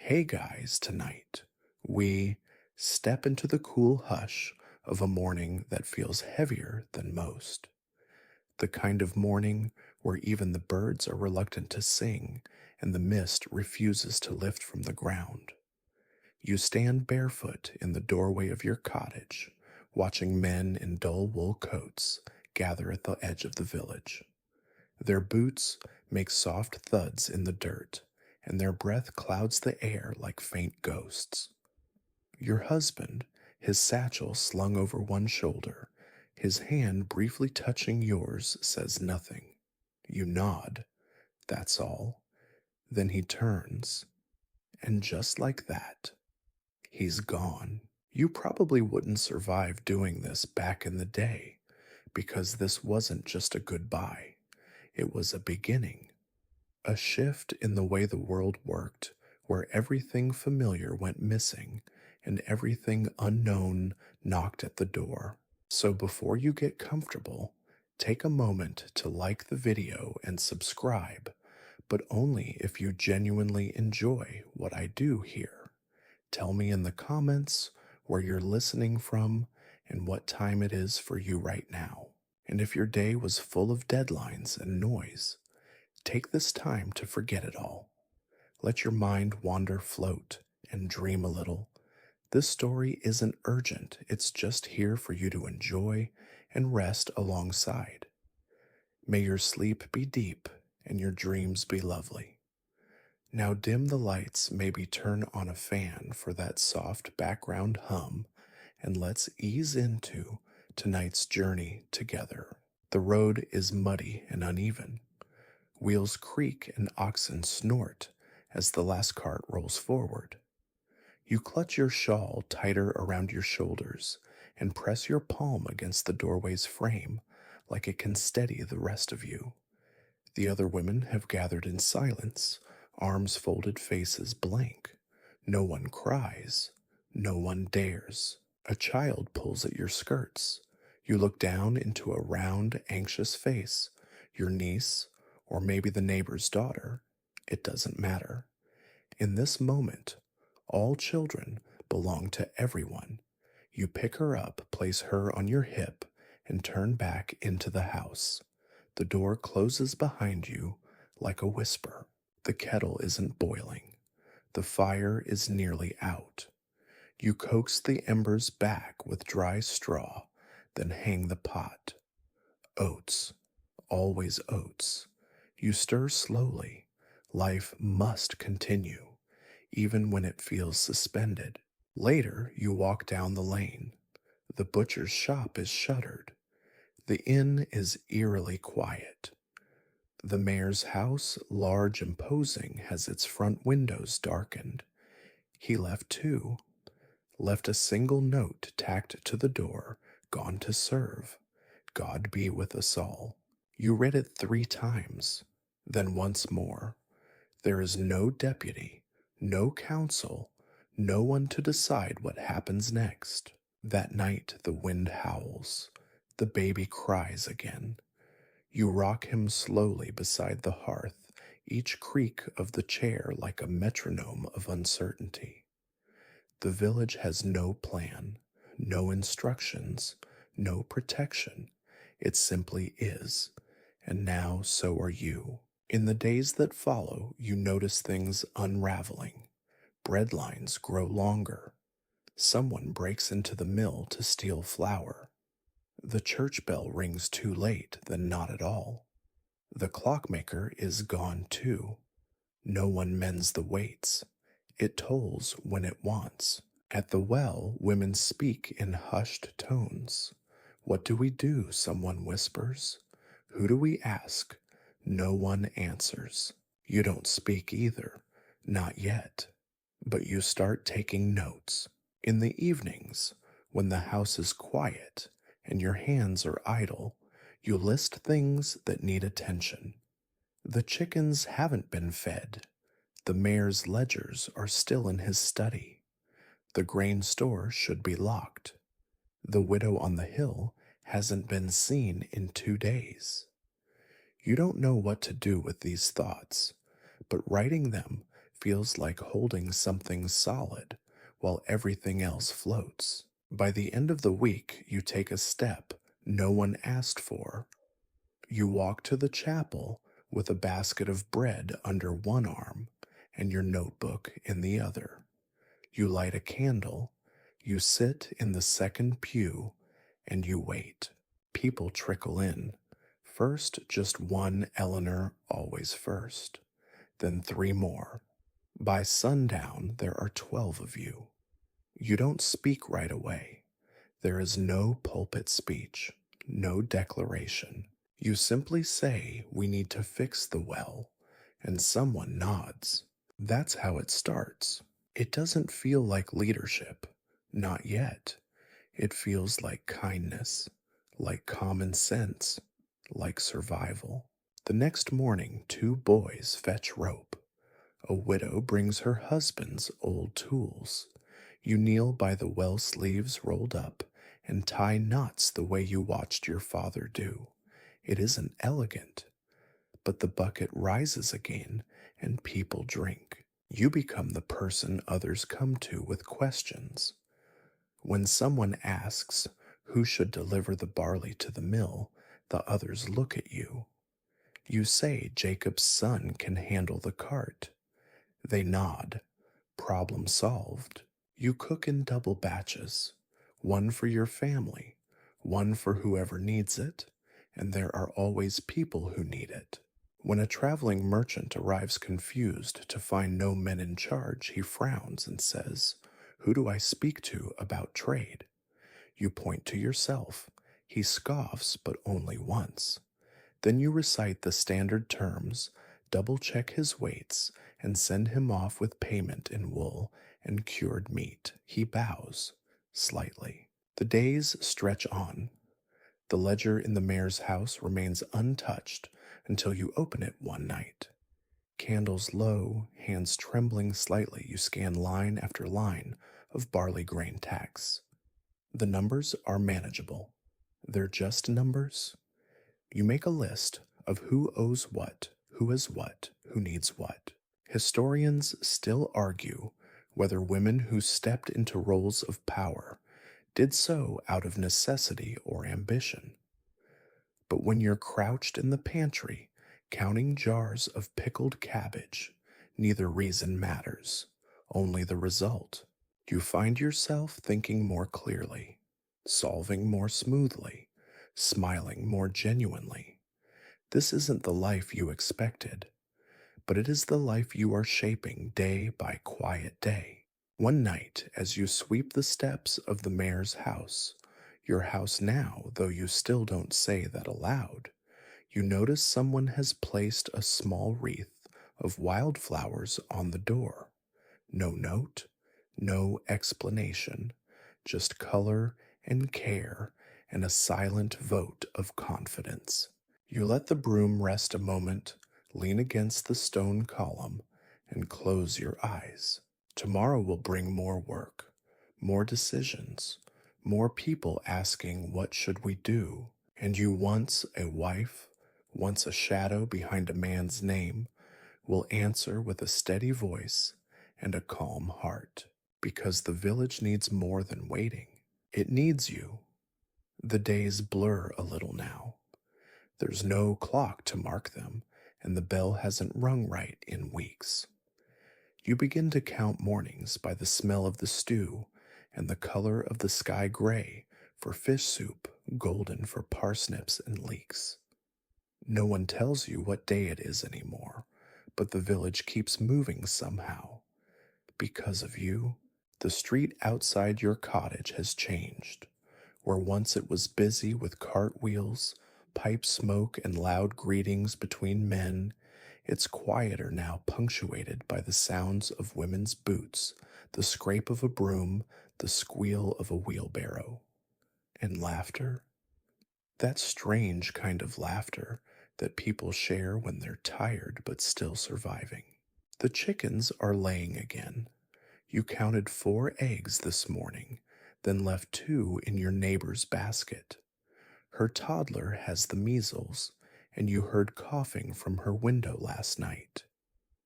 Hey guys, tonight we step into the cool hush of a morning that feels heavier than most. The kind of morning where even the birds are reluctant to sing and the mist refuses to lift from the ground. You stand barefoot in the doorway of your cottage, watching men in dull wool coats gather at the edge of the village. Their boots make soft thuds in the dirt, and their breath clouds the air like faint ghosts. Your husband, his satchel slung over one shoulder, his hand briefly touching yours, says nothing. You nod, that's all. Then he turns, and just like that, he's gone. You probably wouldn't survive doing this back in the day, because this wasn't just a goodbye, it was a beginning. A shift in the way the world worked, where everything familiar went missing and everything unknown knocked at the door. So before you get comfortable, take a moment to like the video and subscribe, but only if you genuinely enjoy what I do here. Tell me in the comments where you're listening from and what time it is for you right now. And if your day was full of deadlines and noise, take this time to forget it all. Let your mind wander, float, and dream a little. This story isn't urgent, it's just here for you to enjoy and rest alongside. May your sleep be deep and your dreams be lovely. Now dim the lights, maybe turn on a fan for that soft background hum, and let's ease into tonight's journey together. The road is muddy and uneven. Wheels creak and oxen snort as the last cart rolls forward. You clutch your shawl tighter around your shoulders and press your palm against the doorway's frame like it can steady the rest of you. The other women have gathered in silence, arms folded, faces blank. No one cries. No one dares. A child pulls at your skirts. You look down into a round, anxious face. Your niece, or maybe the neighbor's daughter. It doesn't matter. In this moment, all children belong to everyone. You pick her up, place her on your hip, and turn back into the house. The door closes behind you like a whisper. The kettle isn't boiling. The fire is nearly out. You coax the embers back with dry straw, then hang the pot. Oats. Always oats. You stir slowly. Life must continue, even when it feels suspended. Later, you walk down the lane. The butcher's shop is shuttered. The inn is eerily quiet. The mayor's house, large, imposing, has its front windows darkened. He left too. Left a single note tacked to the door, gone to serve. God be with us all. You read it 3 times, then once more. There is no deputy, no counsel, no one to decide what happens next. That night the wind howls. The baby cries again. You rock him slowly beside the hearth, each creak of the chair like a metronome of uncertainty. The village has no plan, no instructions, no protection. It simply is, and now so are you. In the days that follow, you notice things unraveling. Bread lines grow longer. Someone breaks into the mill to steal flour. The church bell rings too late than not at all. The clockmaker is gone too. No one mends the weights. It tolls when it wants. At the well, women speak in hushed tones. What do we do? Someone whispers. Who do we ask? No one answers. You don't speak either. Not yet. But you start taking notes. In the evenings, when the house is quiet and your hands are idle, you list things that need attention. The chickens haven't been fed. The mayor's ledgers are still in his study. The grain store should be locked. The widow on the hill hasn't been seen in 2 days. You don't know what to do with these thoughts, but writing them feels like holding something solid while everything else floats. By the end of the week, you take a step no one asked for. You walk to the chapel with a basket of bread under one arm and your notebook in the other. You light a candle, you sit in the second pew, and you wait. People trickle in. First, just one Eleanor, always first, then three more. By sundown, there are 12 of you. You don't speak right away. There is no pulpit speech, no declaration. You simply say, "We need to fix the well," and someone nods. That's how it starts. It doesn't feel like leadership. Not yet. It feels like kindness, like common sense, like survival. The next morning, two boys fetch rope. A widow brings her husband's old tools. You kneel by the well sleeves rolled up and tie knots the way you watched your father do. It isn't elegant, but the bucket rises again and people drink. You become the person others come to with questions. When someone asks who should deliver the barley to the mill, the others look at you. You say Jacob's son can handle the cart. They nod. Problem solved. You cook in double batches, one for your family, one for whoever needs it, and there are always people who need it. When a traveling merchant arrives confused to find no men in charge, he frowns and says, "Who do I speak to about trade?" You point to yourself. He scoffs, but only once. Then you recite the standard terms, double check his weights, and send him off with payment in wool and cured meat. He bows, slightly. The days stretch on. The ledger in the mayor's house remains untouched until you open it one night. Candles low, hands trembling slightly, you scan line after line of barley grain tax. The numbers are manageable. They're just numbers. You make a list of who owes what, who has what, who needs what. Historians still argue whether women who stepped into roles of power did so out of necessity or ambition. But when you're crouched in the pantry, counting jars of pickled cabbage, neither reason matters, only the result. You find yourself thinking more clearly, solving more smoothly, smiling more genuinely. This isn't the life you expected, but it is the life you are shaping day by quiet day. One night, as you sweep the steps of the mayor's house, your house now, though you still don't say that aloud, you notice someone has placed a small wreath of wildflowers on the door. No note, no explanation, just color and care and a silent vote of confidence. You let the broom rest a moment, lean against the stone column, and close your eyes. Tomorrow will bring more work, more decisions, more people asking, "What should we do?" And you, once a wife, once a shadow behind a man's name, will answer with a steady voice and a calm heart, because the village needs more than waiting. It needs you. The days blur a little now. There's no clock to mark them, and the bell hasn't rung right in weeks. You begin to count mornings by the smell of the stew and the color of the sky gray for fish soup, golden for parsnips and leeks. No one tells you what day it is anymore, but the village keeps moving somehow. Because of you, the street outside your cottage has changed. Where once it was busy with cartwheels, pipe smoke, and loud greetings between men, it's quieter now, punctuated by the sounds of women's boots, the scrape of a broom, the squeal of a wheelbarrow. And laughter? That strange kind of laughter that people share when they're tired but still surviving. The chickens are laying again. You counted 4 eggs this morning, then left 2 in your neighbor's basket. Her toddler has the measles, and you heard coughing from her window last night.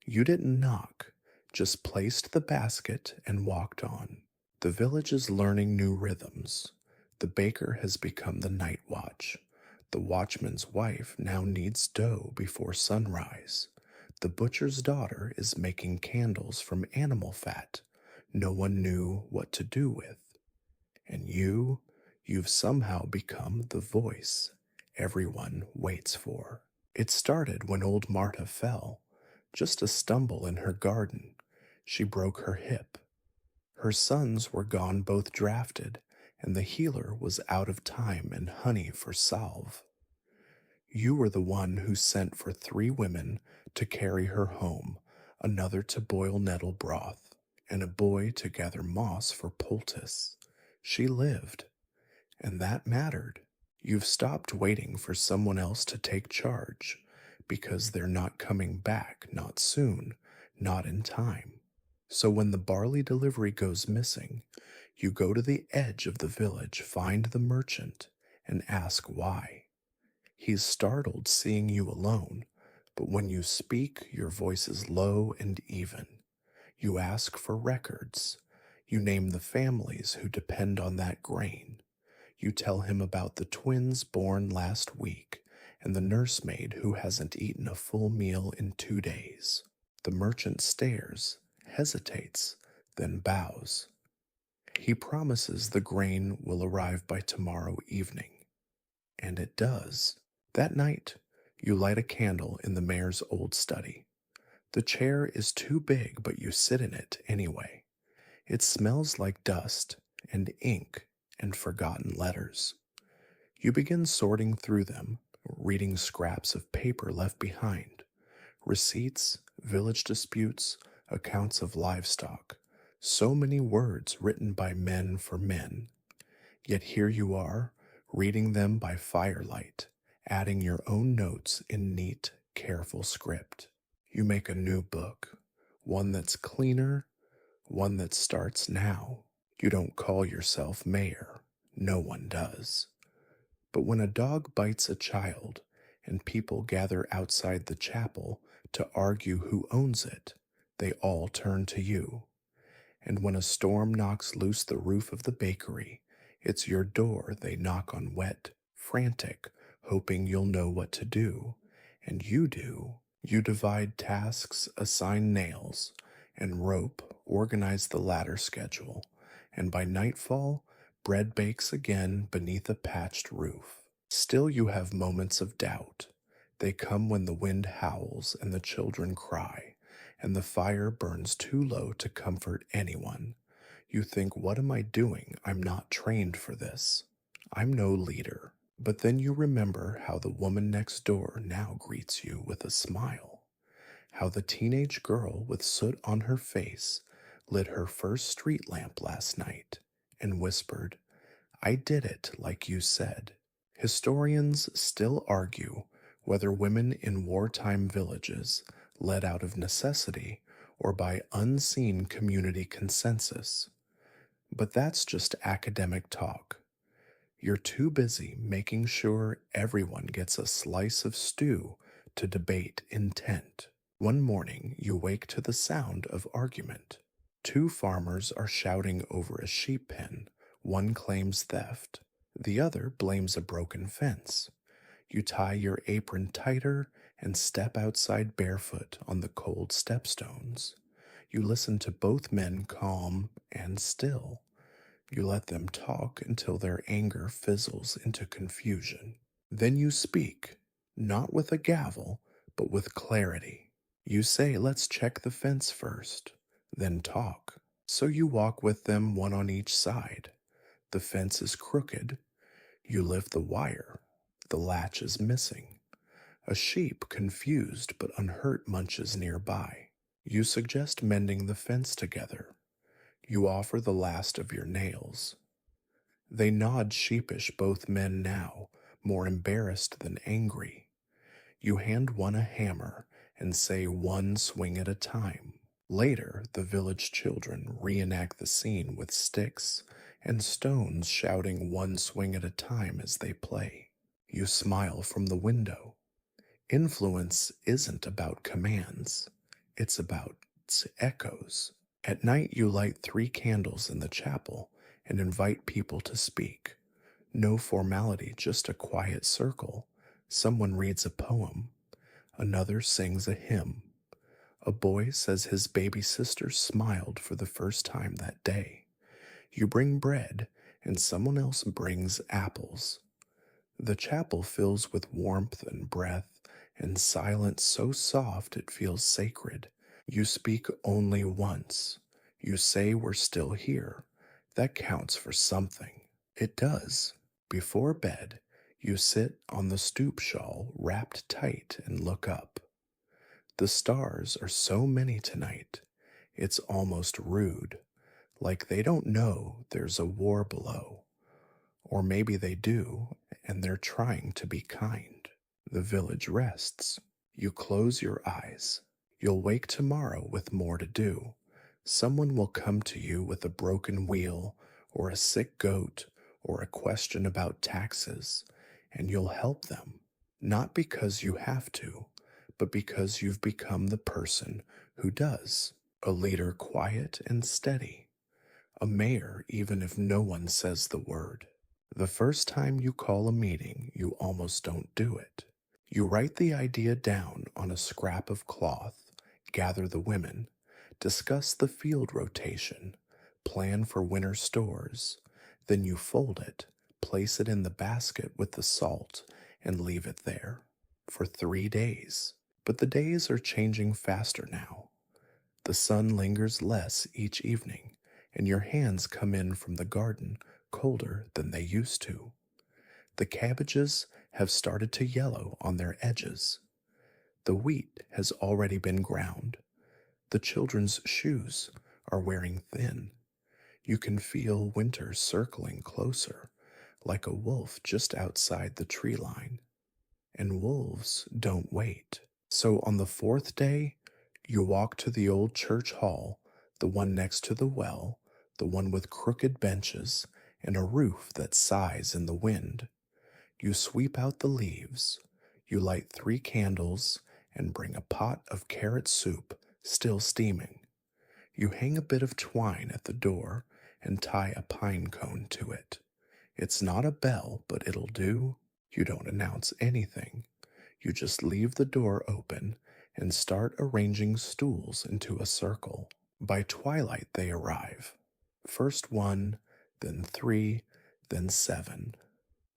You didn't knock, just placed the basket and walked on. The village is learning new rhythms. The baker has become the night watch. The watchman's wife now kneads dough before sunrise. The butcher's daughter is making candles from animal fat no one knew what to do with. And you've somehow become the voice everyone waits for. It started when old Marta fell, just a stumble in her garden. She broke her hip. Her sons were gone both drafted, and the healer was out of time and honey for salve. You were the one who sent for 3 women to carry her home, another to boil nettle broth, and a boy to gather moss for poultice. She lived, and that mattered. You've stopped waiting for someone else to take charge because they're not coming back, not soon, not in time. So when the barley delivery goes missing, you go to the edge of the village, find the merchant, and ask why. He's startled seeing you alone, but when you speak, your voice is low and even. You ask for records. You name the families who depend on that grain. You tell him about the twins born last week and the nursemaid who hasn't eaten a full meal in 2 days. The merchant stares, hesitates, then bows. He promises the grain will arrive by tomorrow evening. And it does. That night, you light a candle in the mayor's old study. The chair is too big, but you sit in it anyway. It smells like dust and ink and forgotten letters. You begin sorting through them, reading scraps of paper left behind, receipts, village disputes, accounts of livestock, so many words written by men for men. Yet here you are, reading them by firelight, adding your own notes in neat, careful script. You make a new book, one that's cleaner, one that starts now. You don't call yourself mayor. No one does. But when a dog bites a child and people gather outside the chapel to argue who owns it, they all turn to you. And when a storm knocks loose the roof of the bakery, it's your door they knock on wet, frantic, hoping you'll know what to do. And you do. You divide tasks, assign nails, and rope, organize the ladder schedule, and by nightfall, bread bakes again beneath a patched roof. Still, you have moments of doubt. They come when the wind howls and the children cry, and the fire burns too low to comfort anyone. You think, what am I doing? I'm not trained for this. I'm no leader. But then you remember how the woman next door now greets you with a smile. How the teenage girl with soot on her face lit her first street lamp last night and whispered, I did it like you said. Historians still argue whether women in wartime villages led out of necessity or by unseen community consensus. But that's just academic talk. You're too busy making sure everyone gets a slice of stew to debate intent. One morning, you wake to the sound of argument. 2 farmers are shouting over a sheep pen. One claims theft. The other blames a broken fence. You tie your apron tighter and step outside barefoot on the cold stepstones. You listen to both men calm and still. You let them talk until their anger fizzles into confusion. Then you speak, not with a gavel, but with clarity. You say, let's check the fence first, then talk. So you walk with them, one on each side. The fence is crooked. You lift the wire. The latch is missing. A sheep, confused but unhurt, munches nearby. You suggest mending the fence together. You offer the last of your nails. They nod sheepish, both men now, more embarrassed than angry. You hand one a hammer and say one swing at a time. Later, the village children reenact the scene with sticks and stones, shouting one swing at a time as they play. You smile from the window. Influence isn't about commands. It's about streets echoes. At night, you light 3 candles in the chapel and invite people to speak. No formality, just a quiet circle. Someone reads a poem, another sings a hymn. A boy says his baby sister smiled for the first time that day. You bring bread, and someone else brings apples. The chapel fills with warmth and breath, and silence so soft it feels sacred. You speak only once. You say we're still here. That counts for something. It does. Before bed, you sit on the stoop shawl wrapped tight and look up. The stars are so many tonight, it's almost rude, like they don't know there's a war below. Or maybe they do, and they're trying to be kind. The village rests. You close your eyes. You'll wake tomorrow with more to do. Someone will come to you with a broken wheel, or a sick goat, or a question about taxes, and you'll help them. Not because you have to, but because you've become the person who does. A leader quiet and steady. A mayor even if no one says the word. The first time you call a meeting, you almost don't do it. You write the idea down on a scrap of cloth, gather the women, discuss the field rotation, plan for winter stores. Then you fold it, place it in the basket with the salt, and leave it there for 3 days. But the days are changing faster now. The sun lingers less each evening, and your hands come in from the garden colder than they used to. The cabbages have started to yellow on their edges. The wheat has already been ground. The children's shoes are wearing thin. You can feel winter circling closer, like a wolf just outside the tree line. And wolves don't wait. So on the 4th day, you walk to the old church hall, the one next to the well, the one with crooked benches and a roof that sighs in the wind. You sweep out the leaves. You light 3 candles and bring a pot of carrot soup still steaming. You hang a bit of twine at the door and tie a pine cone to it. It's not a bell, but it'll do. You don't announce anything. You just leave the door open and start arranging stools into a circle. By twilight, they arrive. First 1, then 3, then 7.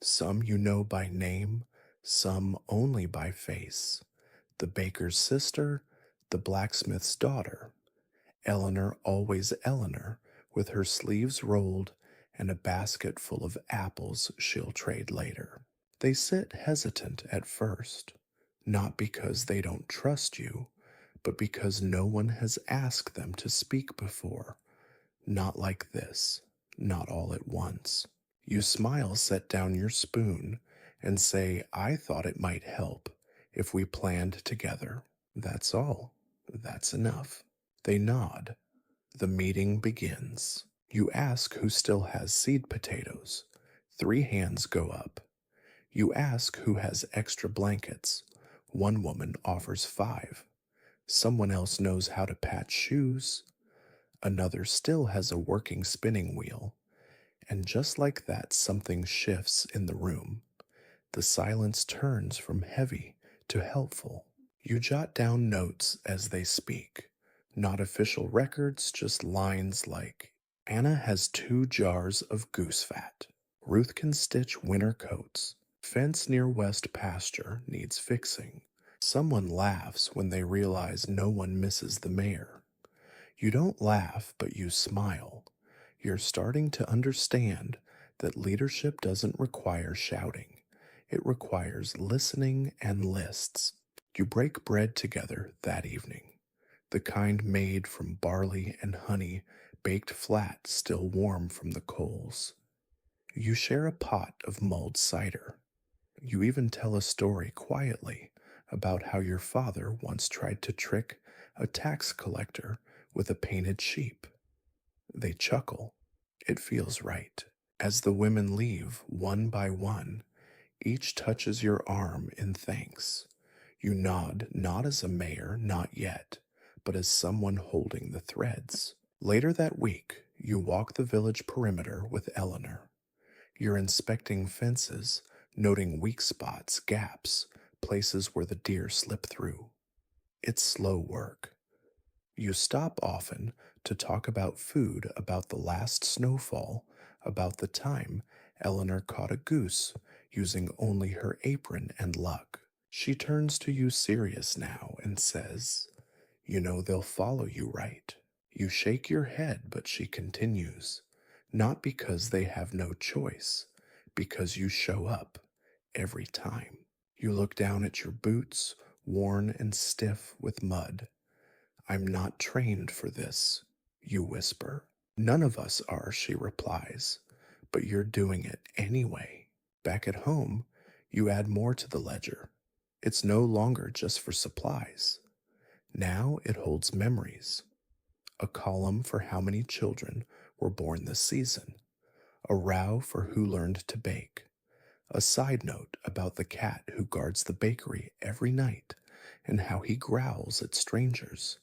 Some you know by name, some only by face. The baker's sister, the blacksmith's daughter. Eleanor, always Eleanor, with her sleeves rolled and a basket full of apples she'll trade later. They sit hesitant at first, not because they don't trust you, but because no one has asked them to speak before. Not like this, not all at once. You smile, set down your spoon, and say, I thought it might help if we planned together. That's all. That's enough. They nod. The meeting begins. You ask who still has seed potatoes. 3 hands go up. You ask who has extra blankets. 1 woman offers 5. Someone else knows how to patch shoes. Another still has a working spinning wheel. And just like that, something shifts in the room. The silence turns from heavy to helpful. You jot down notes as they speak. Not official records, just lines like, Anna has 2 jars of goose fat. Ruth can stitch winter coats. Fence near West Pasture needs fixing. Someone laughs when they realize no one misses the mayor. You don't laugh, but you smile. You're starting to understand that leadership doesn't require shouting. It requires listening and lists. You break bread together that evening, the kind made from barley and honey, baked flat, still warm from the coals. You share a pot of mulled cider. You even tell a story quietly about how your father once tried to trick a tax collector with a painted sheep. They chuckle. It feels right. As the women leave, one by one, each touches your arm in thanks. You nod, not as a mayor, not yet, but as someone holding the threads. Later that week, you walk the village perimeter with Eleanor. You're inspecting fences, noting weak spots, gaps, places where the deer slip through. It's slow work. You stop often to talk about food, about the last snowfall, about the time Eleanor caught a goose using only her apron and luck. She turns to you serious now and says, "You know they'll follow you, right?" You shake your head, but she continues, "Not because they have no choice, because you show up every time." You look down at your boots, worn and stiff with mud. "I'm not trained for this," you whisper. "None of us are," she replies, "but you're doing it anyway." Back at home, you add more to the ledger. It's no longer just for supplies. Now it holds memories. A column for how many children were born this season, a row for who learned to bake, a side note about the cat who guards the bakery every night and how he growls at strangers,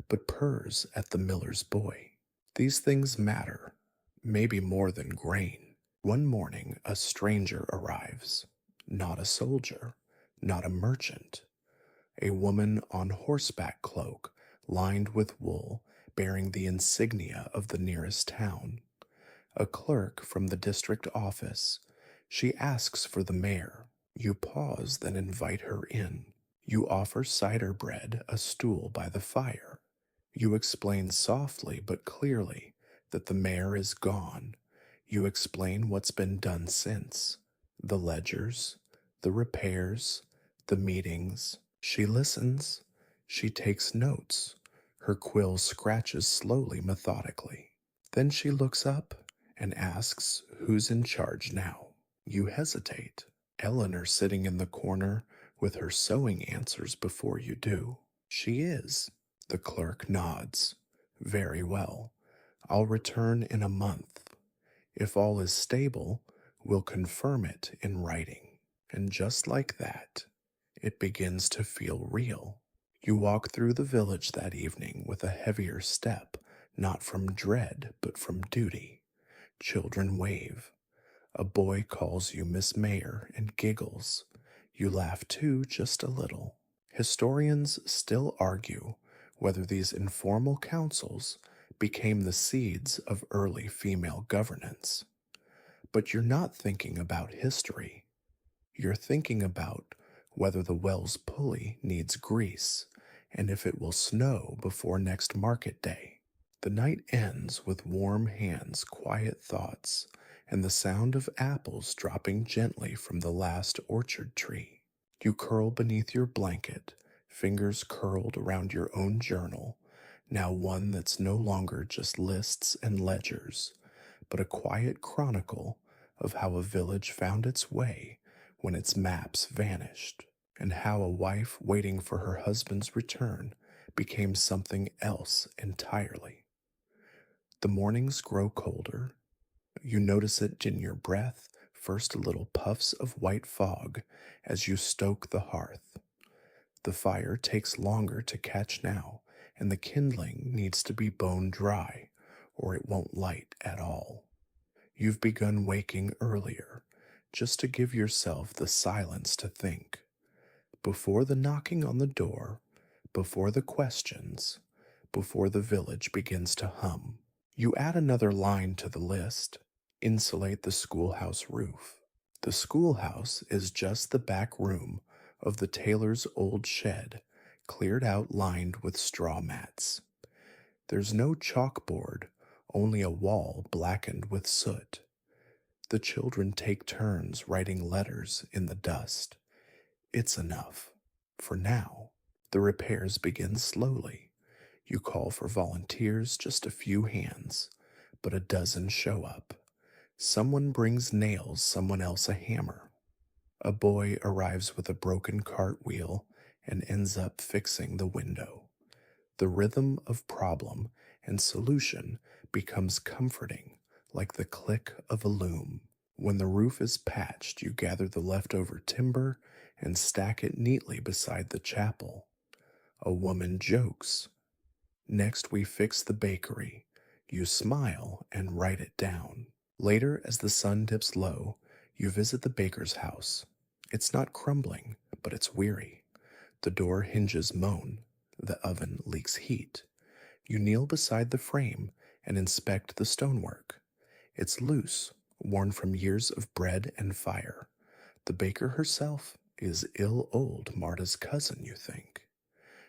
but purrs at the miller's boy. These things matter, maybe more than grain. One morning, a stranger arrives. Not a soldier, not a merchant. A woman on horseback cloak, lined with wool, bearing the insignia of the nearest town. A clerk from the district office. She asks for the mayor. You pause, then invite her in. You offer cider bread, a stool by the fire. You explain softly but clearly that the mayor is gone. You explain what's been done since. The ledgers, the repairs, the meetings. She listens. She takes notes. Her quill scratches slowly, methodically. Then she looks up and asks who's in charge now. You hesitate. Eleanor sitting in the corner with her sewing answers before you do. She is. The clerk nods. Very well. I'll return in a month. If all is stable, we'll confirm it in writing. And just like that, it begins to feel real. You walk through the village that evening with a heavier step, not from dread, but from duty. Children wave. A boy calls you Miss Mayor and giggles. You laugh too, just a little. Historians still argue whether these informal councils became the seeds of early female governance. But you're not thinking about history. You're thinking about whether the well's pulley needs grease and if it will snow before next market day. The night ends with warm hands, quiet thoughts, and the sound of apples dropping gently from the last orchard tree. You curl beneath your blanket, fingers curled around your own journal, now one that's no longer just lists and ledgers, but a quiet chronicle of how a village found its way when its maps vanished, and how a wife waiting for her husband's return became something else entirely. The mornings grow colder. You notice it in your breath, first little puffs of white fog as you stoke the hearth. The fire takes longer to catch now, and the kindling needs to be bone dry, or it won't light at all. You've begun waking earlier, just to give yourself the silence to think. Before the knocking on the door, before the questions, before the village begins to hum. You add another line to the list: insulate the schoolhouse roof. The schoolhouse is just the back room of the tailor's old shed, cleared out lined with straw mats. There's no chalkboard, only a wall blackened with soot. The children take turns writing letters in the dust. It's enough. For now, the repairs begin slowly. You call for volunteers, just a few hands, but a dozen show up. Someone brings nails, someone else a hammer. A boy arrives with a broken cartwheel and ends up fixing the window. The rhythm of problem and solution becomes comforting, like the click of a loom. When the roof is patched, you gather the leftover timber and stack it neatly beside the chapel. A woman jokes. Next, we fix the bakery. You smile and write it down. Later, as the sun dips low, you visit the baker's house. It's not crumbling, but it's weary. The door hinges moan. The oven leaks heat. You kneel beside the frame and inspect the stonework. It's loose, worn from years of bread and fire. The baker herself is ill old Marta's cousin, you think.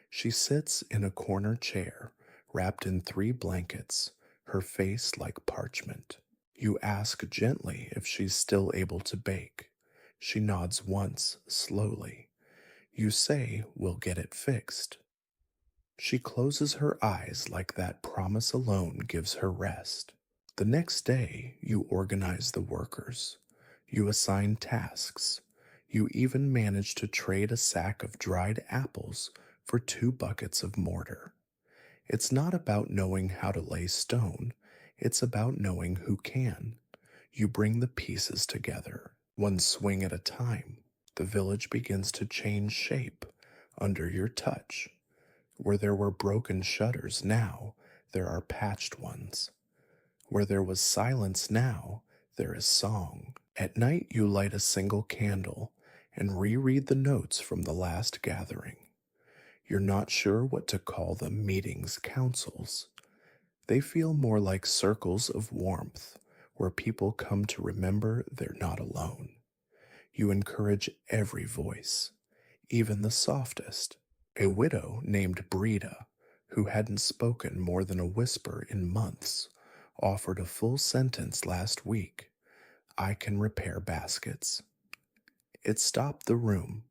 She sits in a corner chair, wrapped in 3 blankets, her face like parchment. You ask gently if she's still able to bake. She nods once, slowly. You say, we'll get it fixed. She closes her eyes like that promise alone gives her rest. The next day, you organize the workers. You assign tasks. You even manage to trade a sack of dried apples for 2 buckets of mortar. It's not about knowing how to lay stone, it's about knowing who can. You bring the pieces together, one swing at a time. The village begins to change shape under your touch. Where there were broken shutters, now there are patched ones. Where there was silence, now there is song. At night, you light a single candle and reread the notes from the last gathering. You're not sure what to call them, meetings, councils. They feel more like circles of warmth where people come to remember they're not alone. You encourage every voice, even the softest. A widow named Breda, who hadn't spoken more than a whisper in months, offered a full sentence last week. I can repair baskets. It stopped the room,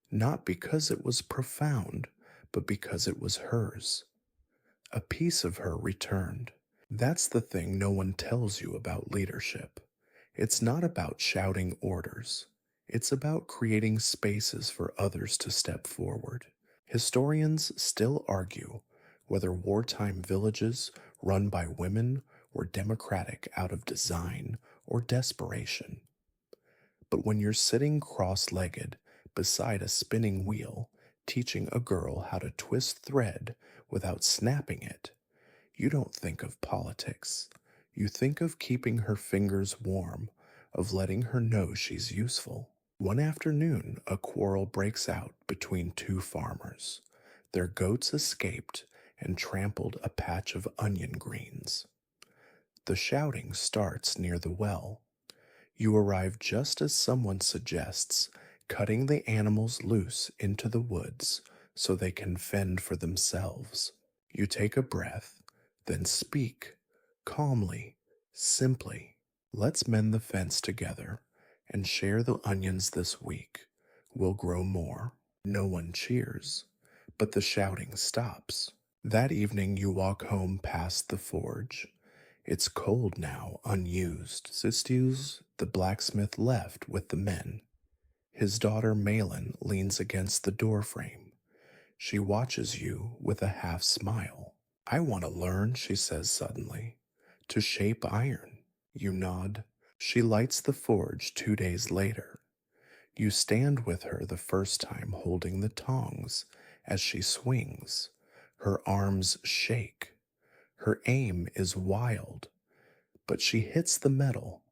not because it was profound, but because it was hers. A piece of her returned. That's the thing no one tells you about leadership. It's not about shouting orders. It's about creating spaces for others to step forward. Historians still argue whether wartime villages run by women were democratic out of design or desperation. But when you're sitting cross legged beside a spinning wheel, teaching a girl how to twist thread without snapping it, you don't think of politics. You think of keeping her fingers warm, of letting her know she's useful. One afternoon, a quarrel breaks out between 2 farmers. Their goats escaped and trampled a patch of onion greens. The shouting starts near the well. You arrive just as someone suggests cutting the animals loose into the woods so they can fend for themselves. You take a breath, then speak, calmly, simply. Let's mend the fence together and share the onions this week. We'll grow more. No one cheers, but the shouting stops. That evening you walk home past the forge. It's cold now, unused. Sistius, the blacksmith, left with the men. His daughter Malin leans against the doorframe. She watches you with a half smile. I want to learn, she says suddenly, to shape iron. You nod. She lights the forge 2 days later. You stand with her the first time holding the tongs as she swings. Her arms shake. Her aim is wild, but she hits the metal,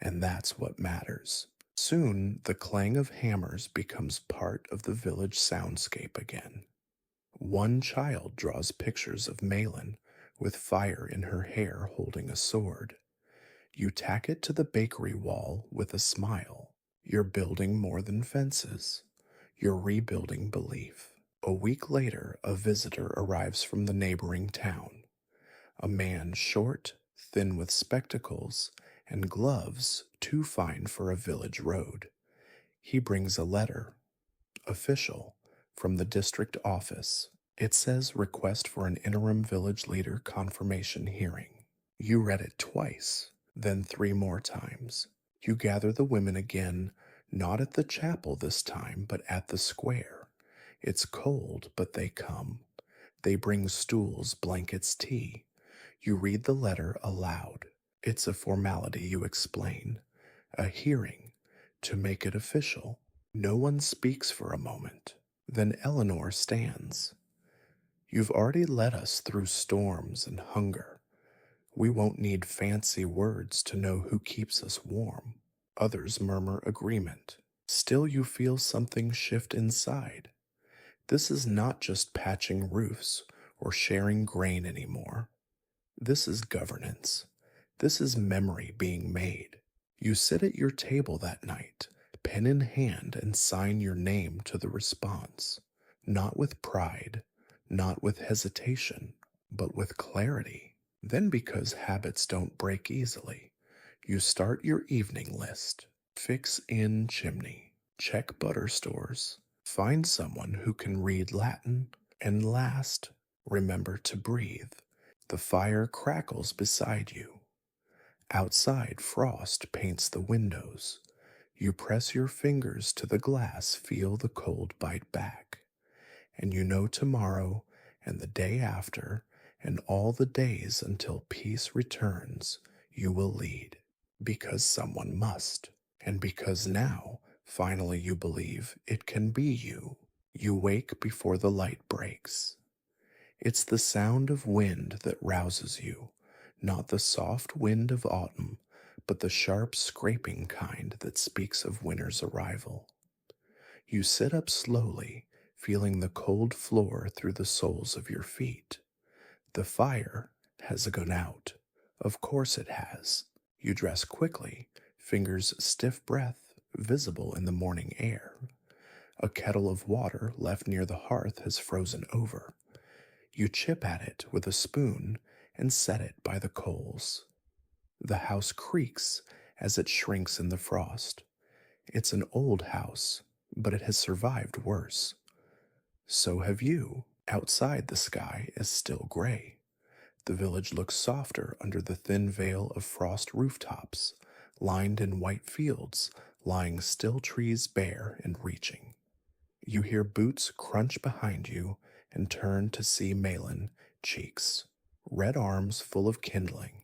and that's what matters. Soon, the clang of hammers becomes part of the village soundscape again. One child draws pictures of Malin with fire in her hair holding a sword. You tack it to the bakery wall with a smile. You're building more than fences. You're rebuilding belief. A week later, a visitor arrives from the neighboring town. A man short, thin with spectacles, and gloves too fine for a village road. He brings a letter, official, from the district office. It says request for an interim village leader confirmation hearing. You read it twice, then 3 more times. You gather the women again, not at the chapel this time, but at the square. It's cold, but they come. They bring stools, blankets, tea. You read the letter aloud. It's a formality, you explain. A hearing, to make it official. No one speaks for a moment. Then Eleanor stands. You've already led us through storms and hunger. We won't need fancy words to know who keeps us warm. Others murmur agreement. Still, you feel something shift inside. This is not just patching roofs or sharing grain anymore. This is governance. This is memory being made. You sit at your table that night, pen in hand, and sign your name to the response, not with pride, not with hesitation, but with clarity. Then, because habits don't break easily, you start your evening list. Fix in chimney, check butter stores, find someone who can read Latin, and last, remember to breathe. The fire crackles beside you. Outside, frost paints the windows. You press your fingers to the glass, feel the cold bite back. And you know tomorrow and the day after and all the days until peace returns, you will lead. Because someone must. And because now, finally, you believe it can be you. You wake before the light breaks. It's the sound of wind that rouses you, not the soft wind of autumn, but the sharp scraping kind that speaks of winter's arrival. You sit up slowly, feeling the cold floor through the soles of your feet. The fire has gone out. Of course it has. You dress quickly, fingers stiff breath visible in the morning air. A kettle of water left near the hearth has frozen over. You chip at it with a spoon and set it by the coals. The house creaks as it shrinks in the frost. It's an old house, but it has survived worse. So have you. Outside, the sky is still gray. The village looks softer under the thin veil of frost rooftops, lined in white fields, lying still trees bare and reaching. You hear boots crunch behind you and turn to see Malin, cheeks, red arms full of kindling.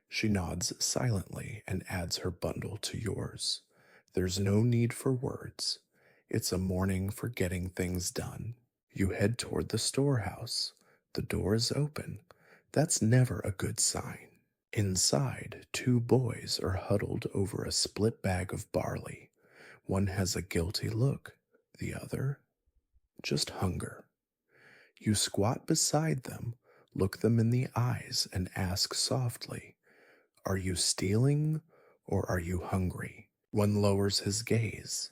She nods silently and adds her bundle to yours. There's no need for words. It's a morning for getting things done. You head toward the storehouse. The door is open. That's never a good sign. Inside, two boys are huddled over a split bag of barley. One has a guilty look, the other, just hunger. You squat beside them, look them in the eyes, and ask softly, "Are you stealing or are you hungry?" One lowers his gaze.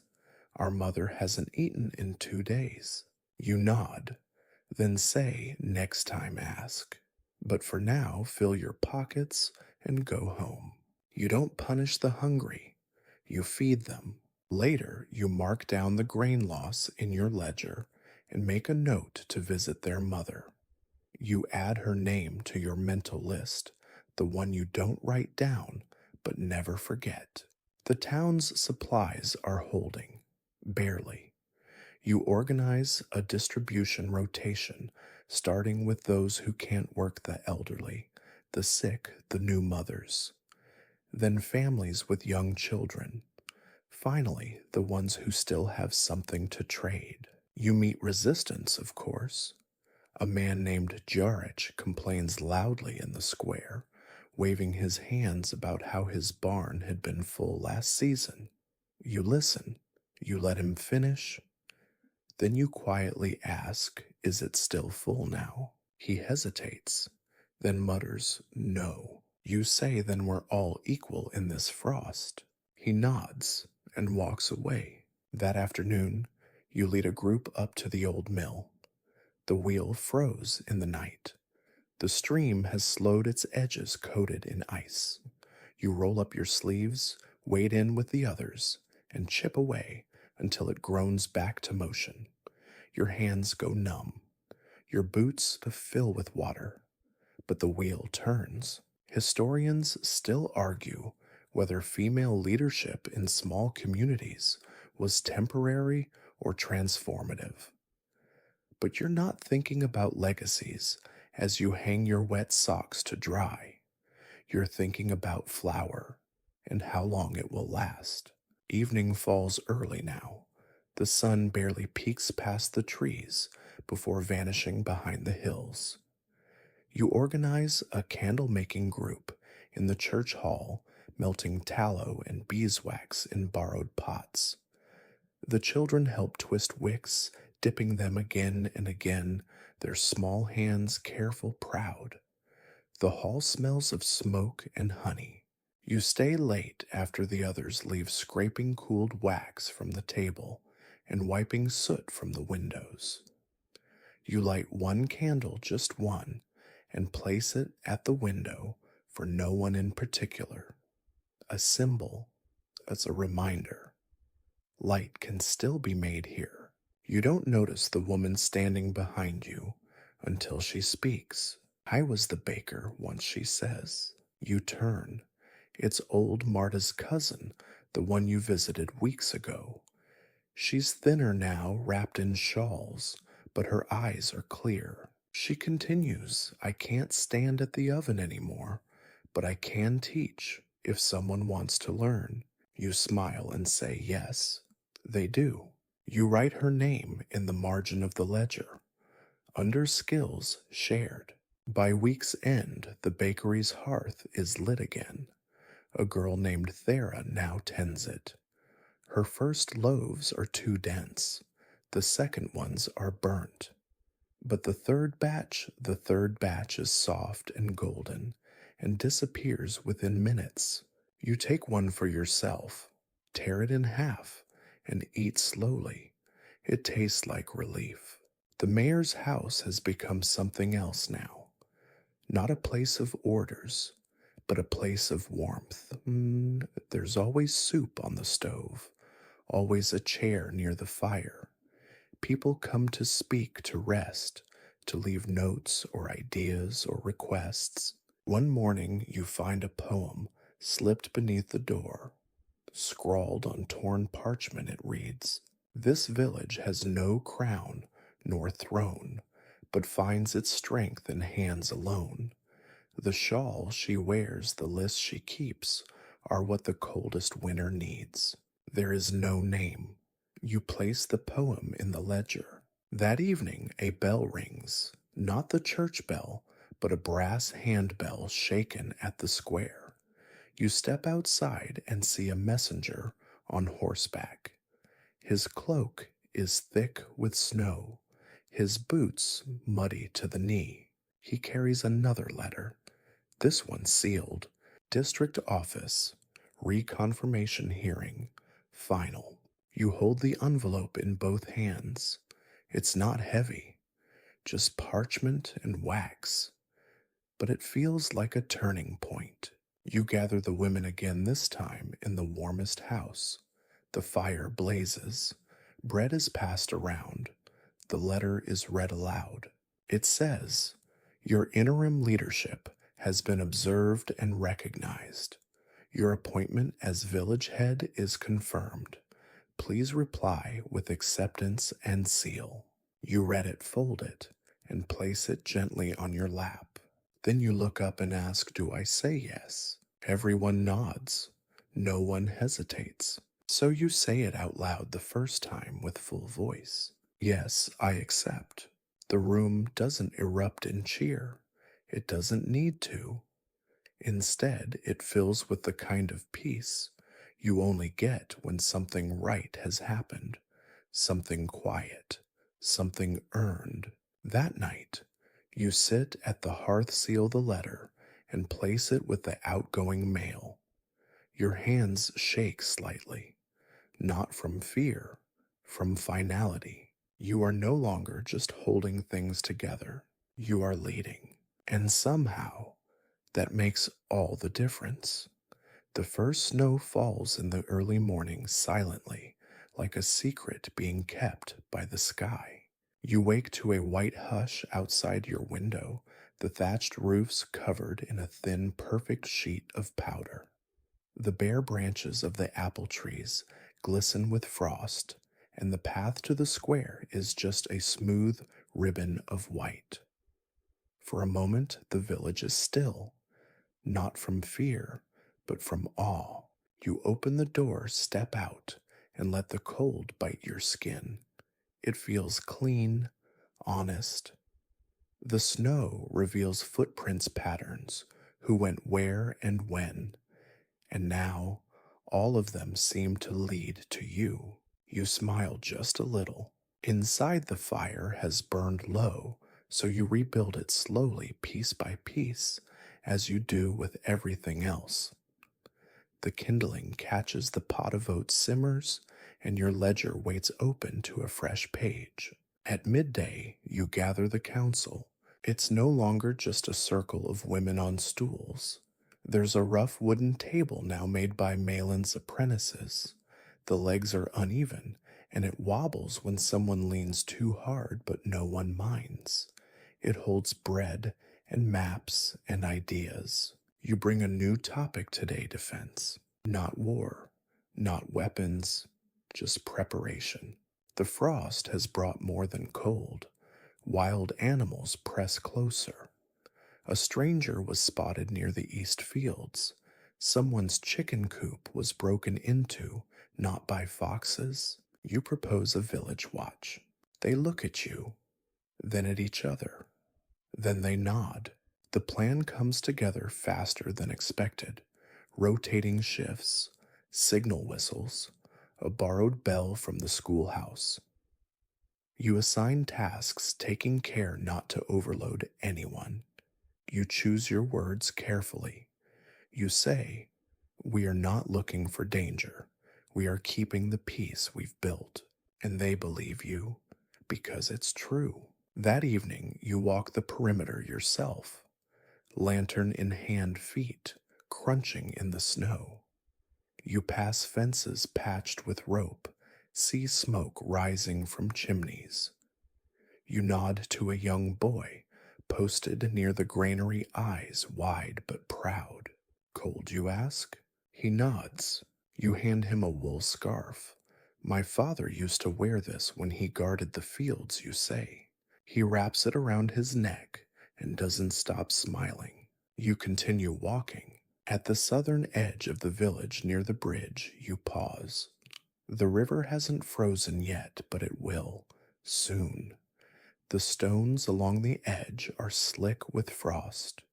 "Our mother hasn't eaten in 2 days." You nod, then say, "Next time ask. But for now, fill your pockets and go home." You don't punish the hungry, you feed them. Later, you mark down the grain loss in your ledger and make a note to visit their mother. You add her name to your mental list, the one you don't write down but never forget. The town's supplies are holding, barely. You organize a distribution rotation, starting with those who can't work, the elderly, the sick, the new mothers. Then families with young children. Finally, the ones who still have something to trade. You meet resistance, of course. A man named Jarich complains loudly in the square, waving his hands about how his barn had been full last season. You listen. You let him finish. Then you quietly ask, "Is it still full now?" He hesitates, then mutters, "No." You say, "Then we're all equal in this frost." He nods and walks away. That afternoon, you lead a group up to the old mill. The wheel froze in the night. The stream has slowed, its edges coated in ice. You roll up your sleeves, wade in with the others, and chip away until it groans back to motion. Your hands go numb. Your boots fill with water. But the wheel turns. Historians still argue whether female leadership in small communities was temporary or transformative. But you're not thinking about legacies as you hang your wet socks to dry. You're thinking about flour and how long it will last. Evening falls early now. The sun barely peeks past the trees before vanishing behind the hills. You organize a candle making group in the church hall, melting tallow and beeswax in borrowed pots. The children help twist wicks, dipping them again and again, their small hands careful, proud. The hall smells of smoke and honey. You stay late after the others leave, scraping cooled wax from the table and wiping soot from the windows. You light one candle, just one, and place it at the window for no one in particular. A symbol, as a reminder. Light can still be made here. You don't notice the woman standing behind you until she speaks. "I was the baker once," she says. You turn. It's old Marta's cousin, the one you visited weeks ago. She's thinner now, wrapped in shawls, but her eyes are clear. She continues, "I can't stand at the oven anymore, but I can teach if someone wants to learn." You smile and say yes. They do. You write her name in the margin of the ledger, under skills shared. By week's end, the bakery's hearth is lit again. A girl named Thera now tends it. Her first loaves are too dense. The second ones are burnt. But the third batch is soft and golden and disappears within minutes. You take one for yourself, tear it in half, and eat slowly. It tastes like relief. The mayor's house has become something else now. Not a place of orders, but a place of warmth. There's always soup on the stove, always a chair near the fire. People come to speak, to rest, to leave notes or ideas or requests. One morning you find a poem slipped beneath the door. Scrawled on torn parchment it reads, "This village has no crown nor throne, but finds its strength in hands alone. The shawl she wears, the list she keeps, are what the coldest winter needs." There is no name. You place the poem in the ledger. That evening a bell rings, not the church bell, but a brass handbell shaken at the square. You step outside and see a messenger on horseback. His cloak is thick with snow, his boots muddy to the knee. He carries another letter, this one sealed. District office, reconfirmation hearing, final. You hold the envelope in both hands. It's not heavy, just parchment and wax, but it feels like a turning point. You gather the women again, this time in the warmest house. The fire blazes. Bread is passed around. The letter is read aloud. It says, "Your interim leadership has been observed and recognized. Your appointment as village head is confirmed. Please reply with acceptance and seal." You read it, fold it, and place it gently on your lap. Then you look up and ask, "Do I say yes?" Everyone nods. No one hesitates. So you say it out loud the first time with full voice. "Yes, I accept." The room doesn't erupt in cheer. It doesn't need to. Instead, it fills with the kind of peace you only get when something right has happened, something quiet, something earned. That night, you sit at the hearth, seal the letter, and place it with the outgoing mail. Your hands shake slightly, not from fear, from finality. You are no longer just holding things together, you are leading. And somehow, that makes all the difference. The first snow falls in the early morning silently, like a secret being kept by the sky. You wake to a white hush outside your window, the thatched roofs covered in a thin, perfect sheet of powder. The bare branches of the apple trees glisten with frost, and the path to the square is just a smooth ribbon of white. For a moment, the village is still, not from fear, but from awe. You open the door, step out, and let the cold bite your skin. It feels clean, honest. The snow reveals footprints patterns, who went where and when, and now all of them seem to lead to you. You smile just a little. Inside the fire has burned low, so you rebuild it slowly, piece by piece, as you do with everything else. The kindling catches the pot of oats simmers, and your ledger waits open to a fresh page. At midday, you gather the council. It's no longer just a circle of women on stools. There's a rough wooden table now made by Malin's apprentices. The legs are uneven, and it wobbles when someone leans too hard, but no one minds. It holds bread and maps and ideas. You bring a new topic today, defense. Not war, not weapons, just preparation. The frost has brought more than cold. Wild animals press closer. A stranger was spotted near the east fields. Someone's chicken coop was broken into, not by foxes. You propose a village watch. They look at you, then at each other. Then they nod. The plan comes together faster than expected. Rotating shifts, signal whistles, a borrowed bell from the schoolhouse. You assign tasks, taking care not to overload anyone. You choose your words carefully. You say, "We are not looking for danger. We are keeping the peace we've built." And they believe you because it's true. That evening, you walk the perimeter yourself, lantern in hand, feet crunching in the snow. You pass fences patched with rope, see smoke rising from chimneys. You nod to a young boy posted near the granary, eyes wide but proud. "Cold, you ask?" He nods. You hand him a wool scarf. "My father used to wear this when he guarded the fields," you say. He wraps it around his neck and doesn't stop smiling. You continue walking. At the southern edge of the village near the bridge, you pause. The river hasn't frozen yet, but it will, soon. The stones along the edge are slick with frost.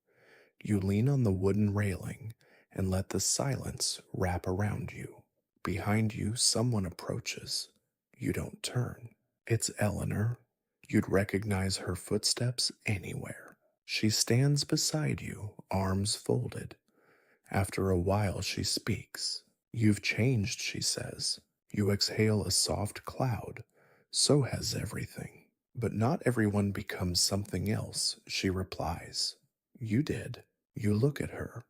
You lean on the wooden railing and let the silence wrap around you. Behind you, someone approaches. You don't turn. It's Eleanor. You'd recognize her footsteps anywhere. She stands beside you, arms folded. After a while, she speaks. "You've changed," she says. You exhale a soft cloud. "So has everything." "But not everyone becomes something else," she replies. "You did." You look at her.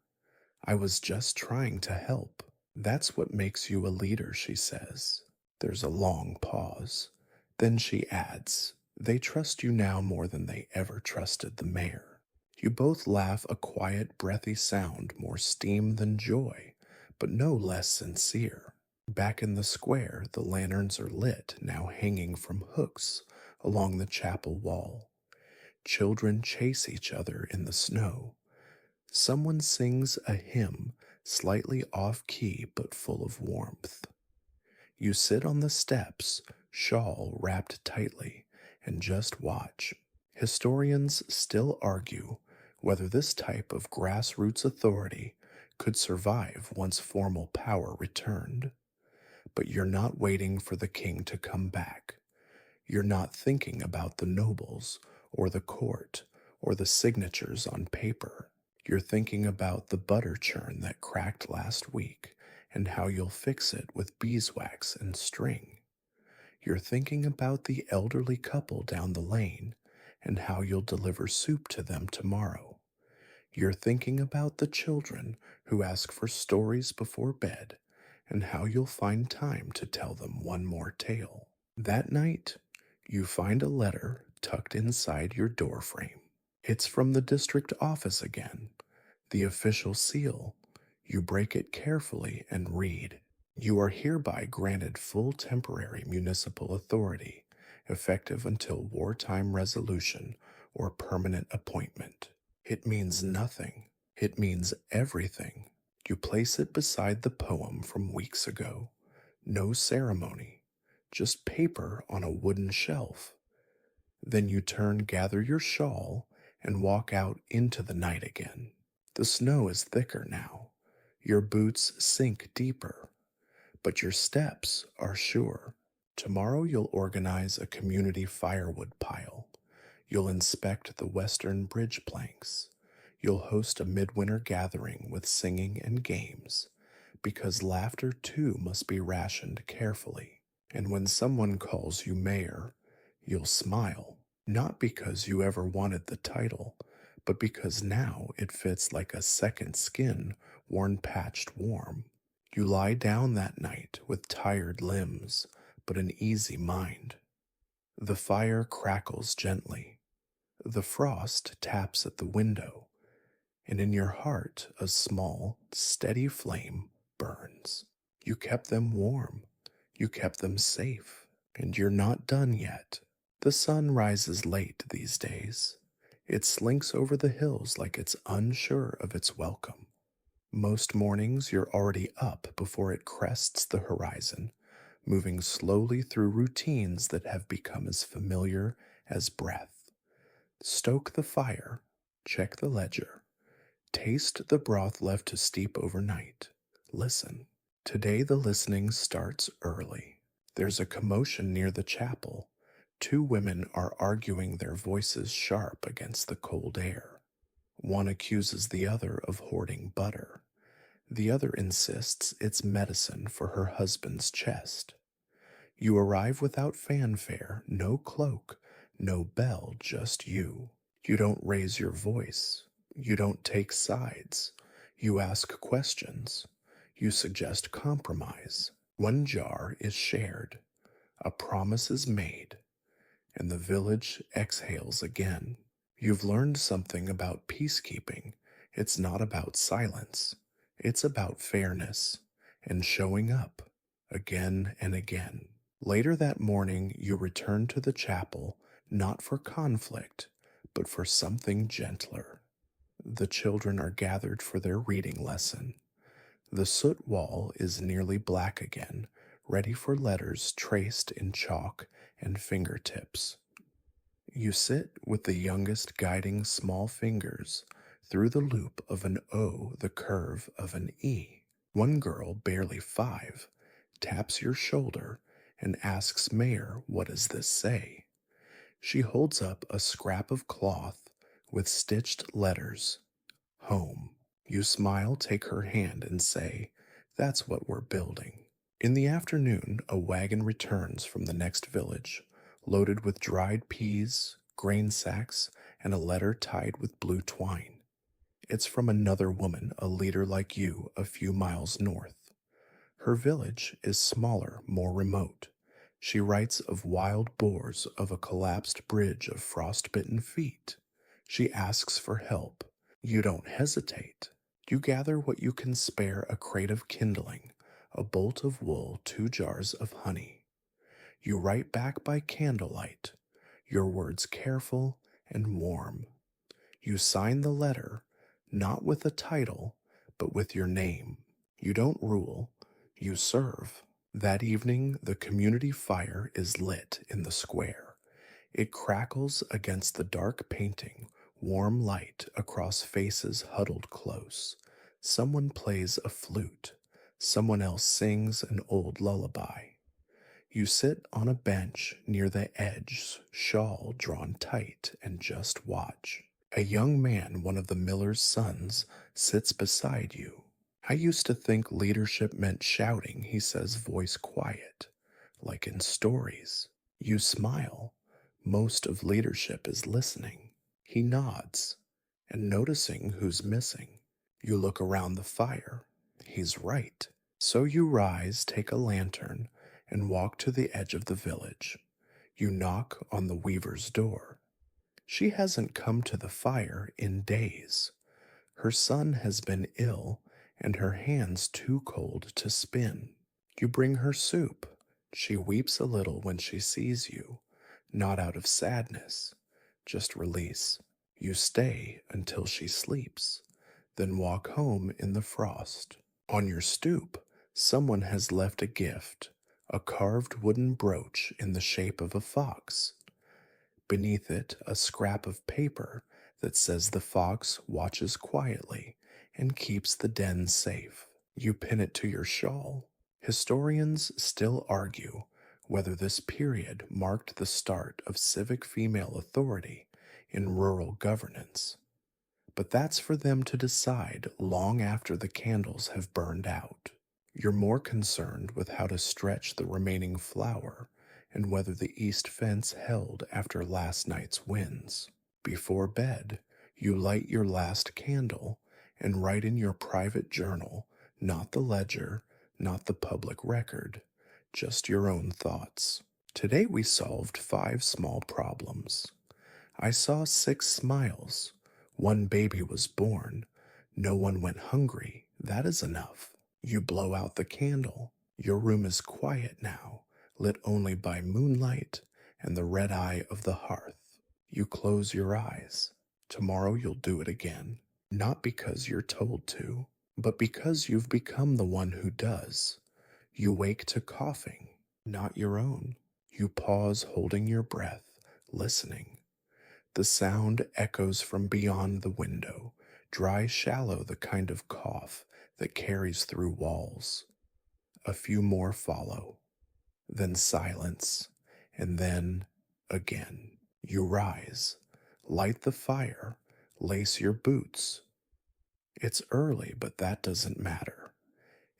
"I was just trying to help." "That's what makes you a leader," she says. There's a long pause. Then she adds, "They trust you now more than they ever trusted the mayor." You both laugh, a quiet, breathy sound, more steam than joy, but no less sincere. Back in the square, the lanterns are lit, now hanging from hooks along the chapel wall. Children chase each other in the snow. Someone sings a hymn, slightly off key but full of warmth. You sit on the steps, shawl wrapped tightly, and just watch. Historians still argue whether this type of grassroots authority could survive once formal power returned. But you're not waiting for the king to come back. You're not thinking about the nobles or the court or the signatures on paper. You're thinking about the butter churn that cracked last week and how you'll fix it with beeswax and string. You're thinking about the elderly couple down the lane and how you'll deliver soup to them tomorrow. You're thinking about the children who ask for stories before bed and how you'll find time to tell them one more tale. That night, you find a letter tucked inside your door frame. It's from the district office again, the official seal. You break it carefully and read. You are hereby granted full temporary municipal authority, effective until wartime resolution or permanent appointment. It means nothing. It means everything. You place it beside the poem from weeks ago. No ceremony, just paper on a wooden shelf. Then you gather your shawl, and walk out into the night again. The snow is thicker now. Your boots sink deeper, but your steps are sure. Tomorrow you'll organize a community firewood pile. You'll inspect the western bridge planks. You'll host a midwinter gathering with singing and games, because laughter too must be rationed carefully. And when someone calls you mayor, you'll smile, not because you ever wanted the title, but because now it fits like a second skin worn patched warm. You lie down that night with tired limbs, but an easy mind. The fire crackles gently. The frost taps at the window, and in your heart a small, steady flame burns. You kept them warm. You kept them safe. And you're not done yet. The sun rises late these days. It slinks over the hills like it's unsure of its welcome. Most mornings you're already up before it crests the horizon, moving slowly through routines that have become as familiar as breath. Stoke the fire, check the ledger, taste the broth left to steep overnight. Listen. Today the listening starts early. There's a commotion near the chapel. Two women are arguing, their voices sharp against the cold air. One accuses the other of hoarding butter. The other insists it's medicine for her husband's chest. You arrive without fanfare, no cloak, no bell, just you. You don't raise your voice. You don't take sides. You ask questions. You suggest compromise. One jar is shared. A promise is made. And the village exhales again. You've learned something about peacekeeping. It's not about silence. It's about fairness and showing up again and again. Later that morning, you return to the chapel, not for conflict, but for something gentler. The children are gathered for their reading lesson. The soot wall is nearly black again, ready for letters traced in chalk and fingertips. You sit with the youngest guiding small fingers through the loop of an O, the curve of an E. One girl, barely 5, taps your shoulder and asks Mayor, "What does this say?" She holds up a scrap of cloth with stitched letters, "Home." You smile, take her hand, and say, "That's what we're building." In the afternoon, a wagon returns from the next village, loaded with dried peas, grain sacks, and a letter tied with blue twine. It's from another woman, a leader like you, a few miles north. Her village is smaller, more remote. She writes of wild boars, of a collapsed bridge of frostbitten feet. She asks for help. You don't hesitate. You gather what you can spare: a crate of kindling, a bolt of wool, 2 jars of honey. You write back by candlelight, your words careful and warm. You sign the letter, not with a title, but with your name. You don't rule, you serve. That evening, the community fire is lit in the square. It crackles against the dark painting, warm light across faces huddled close. Someone plays a flute. Someone else sings an old lullaby. You sit on a bench near the edge, shawl drawn tight, and just watch. A young man, one of the miller's sons, sits beside you. "I used to think leadership meant shouting," he says, voice quiet, like in stories. You smile. Most of leadership is listening. He nods, and noticing who's missing. You look around the fire. He's right. So you rise, take a lantern, and walk to the edge of the village. You knock on the weaver's door. She hasn't come to the fire in days. Her son has been ill, and her hands too cold to spin. You bring her soup. She weeps a little when she sees you, not out of sadness, just release. You stay until she sleeps, then walk home in the frost. On your stoop, Someone has left a gift, a carved wooden brooch in the shape of a fox. Beneath it, a scrap of paper that says the fox watches quietly and keeps the den safe. You pin it to your shawl. Historians still argue whether this period marked the start of civic female authority in rural governance. But that's for them to decide long after the candles have burned out. You're more concerned with how to stretch the remaining flour and whether the east fence held after last night's winds. Before bed, you light your last candle and write in your private journal, not the ledger, not the public record, just your own thoughts. Today we solved 5 small problems. I saw 6 smiles. 1 baby was born. No one went hungry. That is enough. You blow out the candle. Your room is quiet now, lit only by moonlight and the red eye of the hearth. You close your eyes. Tomorrow you'll do it again. Not because you're told to, but because you've become the one who does. You wake to coughing, not your own. You pause holding your breath, listening. The sound echoes from beyond the window, dry, shallow, the kind of cough that carries through walls. A few more follow, then silence, and then again. You rise, light the fire, lace your boots. It's early, but that doesn't matter.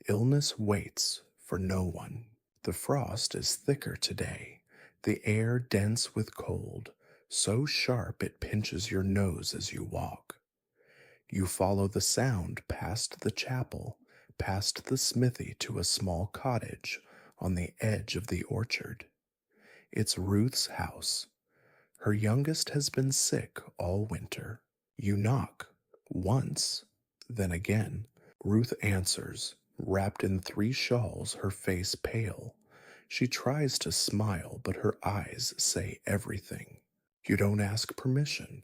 Illness waits for no one. The frost is thicker today, the air dense with cold, so sharp it pinches your nose as you walk. You follow the sound past the chapel, past the smithy to a small cottage on the edge of the orchard. It's Ruth's house. Her youngest has been sick all winter. You knock once, then again. Ruth answers, wrapped in 3 shawls, her face pale. She tries to smile, but her eyes say everything. You don't ask permission.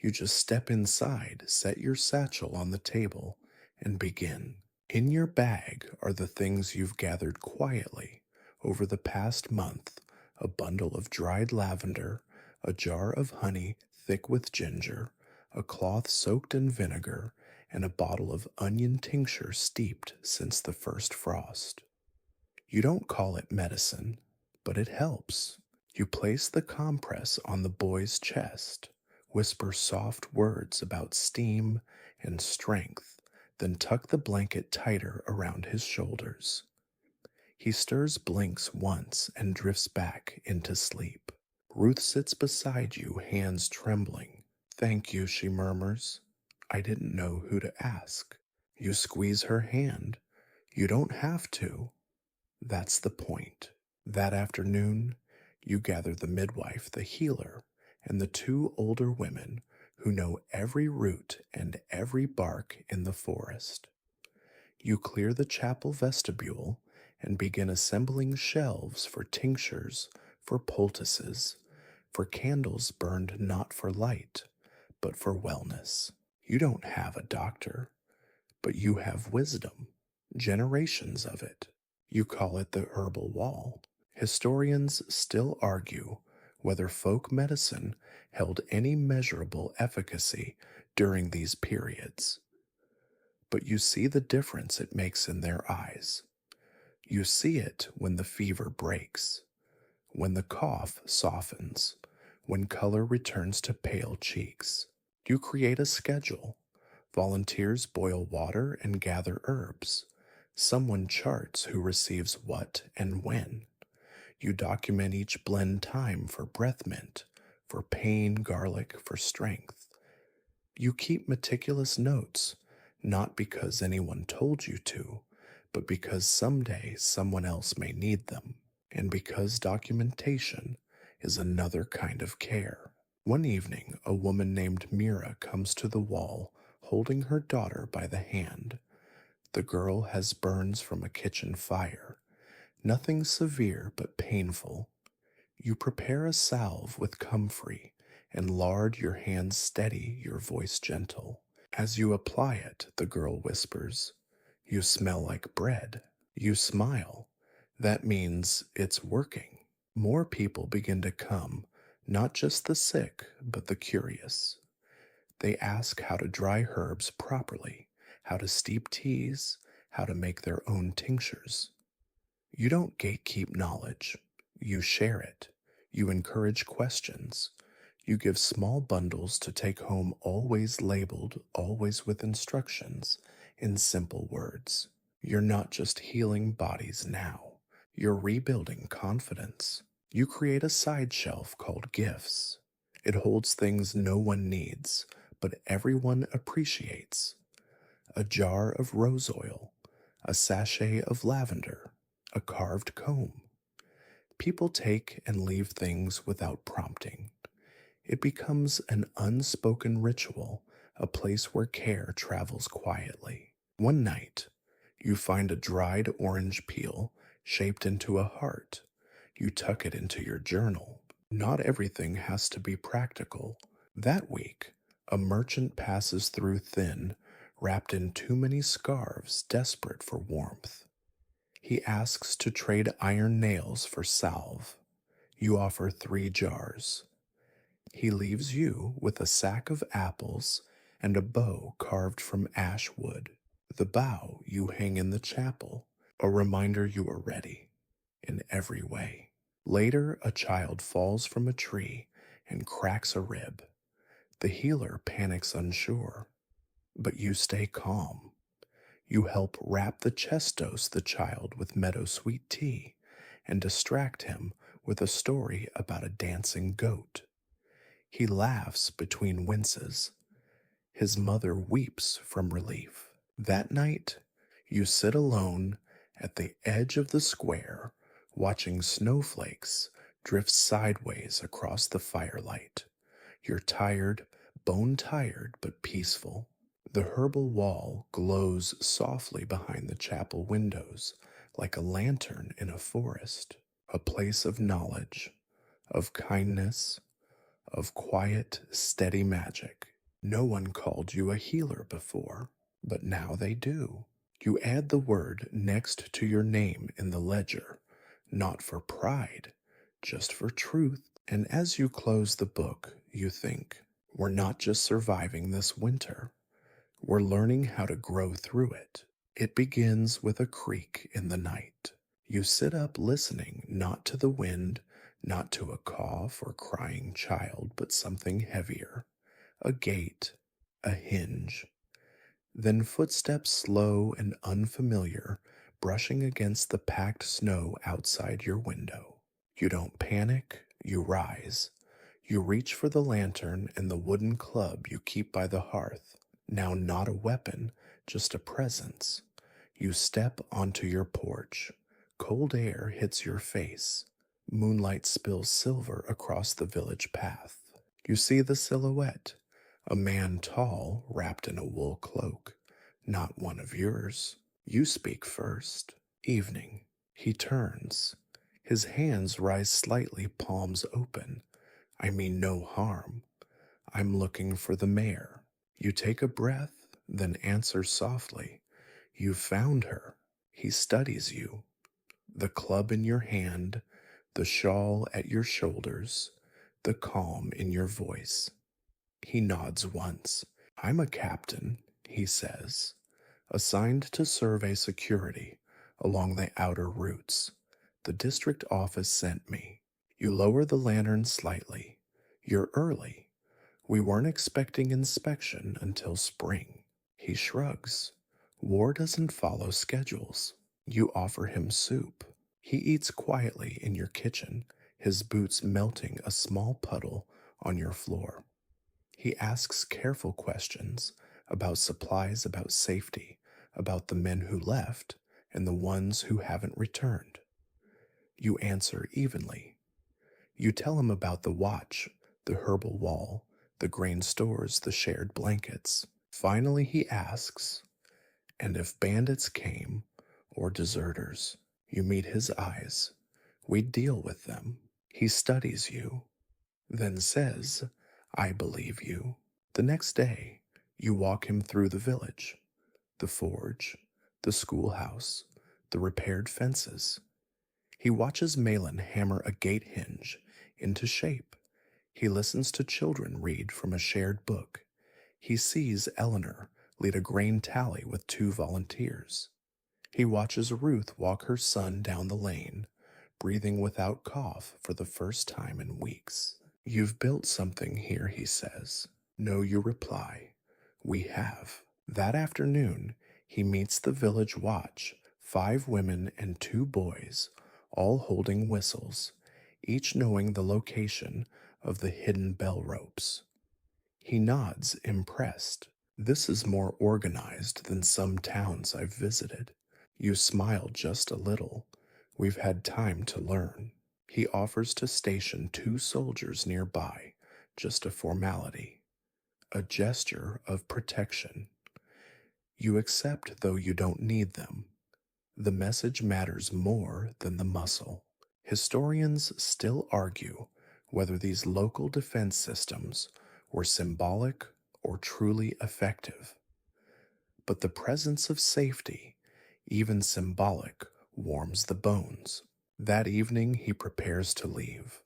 You just step inside, set your satchel on the table, and begin. In your bag are the things you've gathered quietly over the past month: a bundle of dried lavender, a jar of honey thick with ginger, a cloth soaked in vinegar, and a bottle of onion tincture steeped since the first frost. You don't call it medicine, but it helps. You place the compress on the boy's chest, whisper soft words about steam and strength, then tuck the blanket tighter around his shoulders. He stirs, blinks once, and drifts back into sleep. Ruth sits beside you, hands trembling. "Thank you," she murmurs. "I didn't know who to ask." You squeeze her hand. "You don't have to." That's the point. That afternoon, you gather the midwife, the healer, and the 2 older women who know every root and every bark in the forest. You clear the chapel vestibule and begin assembling shelves for tinctures, for poultices, for candles burned not for light, but for wellness. You don't have a doctor, but you have wisdom, generations of it. You call it the herbal wall. Historians still argue whether folk medicine held any measurable efficacy during these periods. But you see the difference it makes in their eyes. You see it when the fever breaks, when the cough softens, when color returns to pale cheeks. You create a schedule. Volunteers boil water and gather herbs. Someone charts who receives what and when. You document each blend time for breath mint, for pain, garlic, for strength. You keep meticulous notes, not because anyone told you to, but because someday someone else may need them, and because documentation is another kind of care. One evening, a woman named Mira comes to the wall, holding her daughter by the hand. The girl has burns from a kitchen fire. Nothing severe but painful. You prepare a salve with comfrey and lard, your hands steady, your voice gentle. As you apply it, the girl whispers, "You smell like bread." You smile. That means it's working. More people begin to come, not just the sick, but the curious. They ask how to dry herbs properly, how to steep teas, how to make their own tinctures. You don't gatekeep knowledge, you share it. You encourage questions. You give small bundles to take home, always labeled, always with instructions, in simple words. You're not just healing bodies now, you're rebuilding confidence. You create a side shelf called gifts. It holds things no one needs, but everyone appreciates: a jar of rose oil, a sachet of lavender, a carved comb. People take and leave things without prompting. It becomes an unspoken ritual, a place where care travels quietly. One night, you find a dried orange peel shaped into a heart. You tuck it into your journal. Not everything has to be practical. That week, a merchant passes through thin, wrapped in too many scarves, desperate for warmth. He asks to trade iron nails for salve. You offer 3 jars. He leaves you with a sack of apples and a bow carved from ash wood. The bough you hang in the chapel, a reminder you are ready in every way. Later, a child falls from a tree and cracks a rib. The healer panics, unsure, but you stay calm. You help wrap the chest dose the child with meadow sweet tea and distract him with a story about a dancing goat. He laughs between winces. His mother weeps from relief. That night, you sit alone at the edge of the square, watching snowflakes drift sideways across the firelight. You're tired, bone tired, but peaceful. The herbal wall glows softly behind the chapel windows, like a lantern in a forest, a place of knowledge, of kindness, of quiet, steady magic. No one called you a healer before, but now they do. You add the word next to your name in the ledger, not for pride, just for truth. And as you close the book, you think, we're not just surviving this winter, we're learning how to grow through it. It begins with a creak in the night. You sit up listening, not to the wind, not to a cough or crying child, but something heavier: a gate, a hinge. Then footsteps slow and unfamiliar, brushing against the packed snow outside your window. You don't panic, you rise. You reach for the lantern and the wooden club you keep by the hearth. Now not a weapon, just a presence. You step onto your porch. Cold air hits your face. Moonlight spills silver across the village path. You see the silhouette: a man tall, wrapped in a wool cloak. Not one of yours. You speak first. Evening. He turns. His hands rise slightly, palms open. I mean no harm. I'm looking for the mare. You take a breath, then answer softly. You found her. He studies you. The club in your hand, the shawl at your shoulders, the calm in your voice. He nods once. I'm a captain, he says, assigned to survey security along the outer routes. The district office sent me. You lower the lantern slightly. You're early. We weren't expecting inspection until spring. He shrugs. War doesn't follow schedules. You offer him soup. He eats quietly in your kitchen, his boots melting a small puddle on your floor. He asks careful questions about supplies, about safety, about the men who left and the ones who haven't returned. You answer evenly. You tell him about the watch, the herbal wall, the grain stores, the shared blankets. Finally, he asks, and if bandits came, or deserters? You meet his eyes. We deal with them. He studies you, then says, I believe you. The next day, you walk him through the village, the forge, the schoolhouse, the repaired fences. He watches Malin hammer a gate hinge into shape. He listens to children read from a shared book. He sees Eleanor lead a grain tally with two volunteers. He watches Ruth walk her son down the lane, breathing without cough for the first time in weeks. You've built something here, he says. No, you reply. We have. That afternoon, he meets the village watch, 5 women and 2 boys, all holding whistles, each knowing the location of the hidden bell ropes. He nods, impressed. This is more organized than some towns I've visited. You smile just a little. We've had time to learn. He offers to station 2 soldiers nearby, just a formality, a gesture of protection. You accept, though you don't need them. The message matters more than the muscle. Historians still argue whether these local defense systems were symbolic or truly effective. But the presence of safety, even symbolic, warms the bones. That evening he prepares to leave.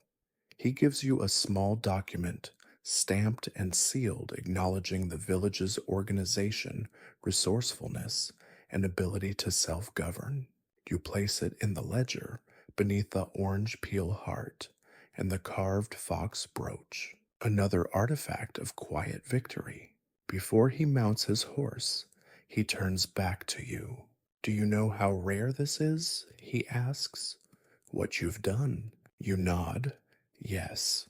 He gives you a small document, stamped and sealed, acknowledging the village's organization, resourcefulness, and ability to self-govern. You place it in the ledger beneath the orange peel heart and the carved fox brooch, another artifact of quiet victory. Before he mounts his horse, he turns back to you. Do you know how rare this is? He asks. What you've done. You nod. Yes.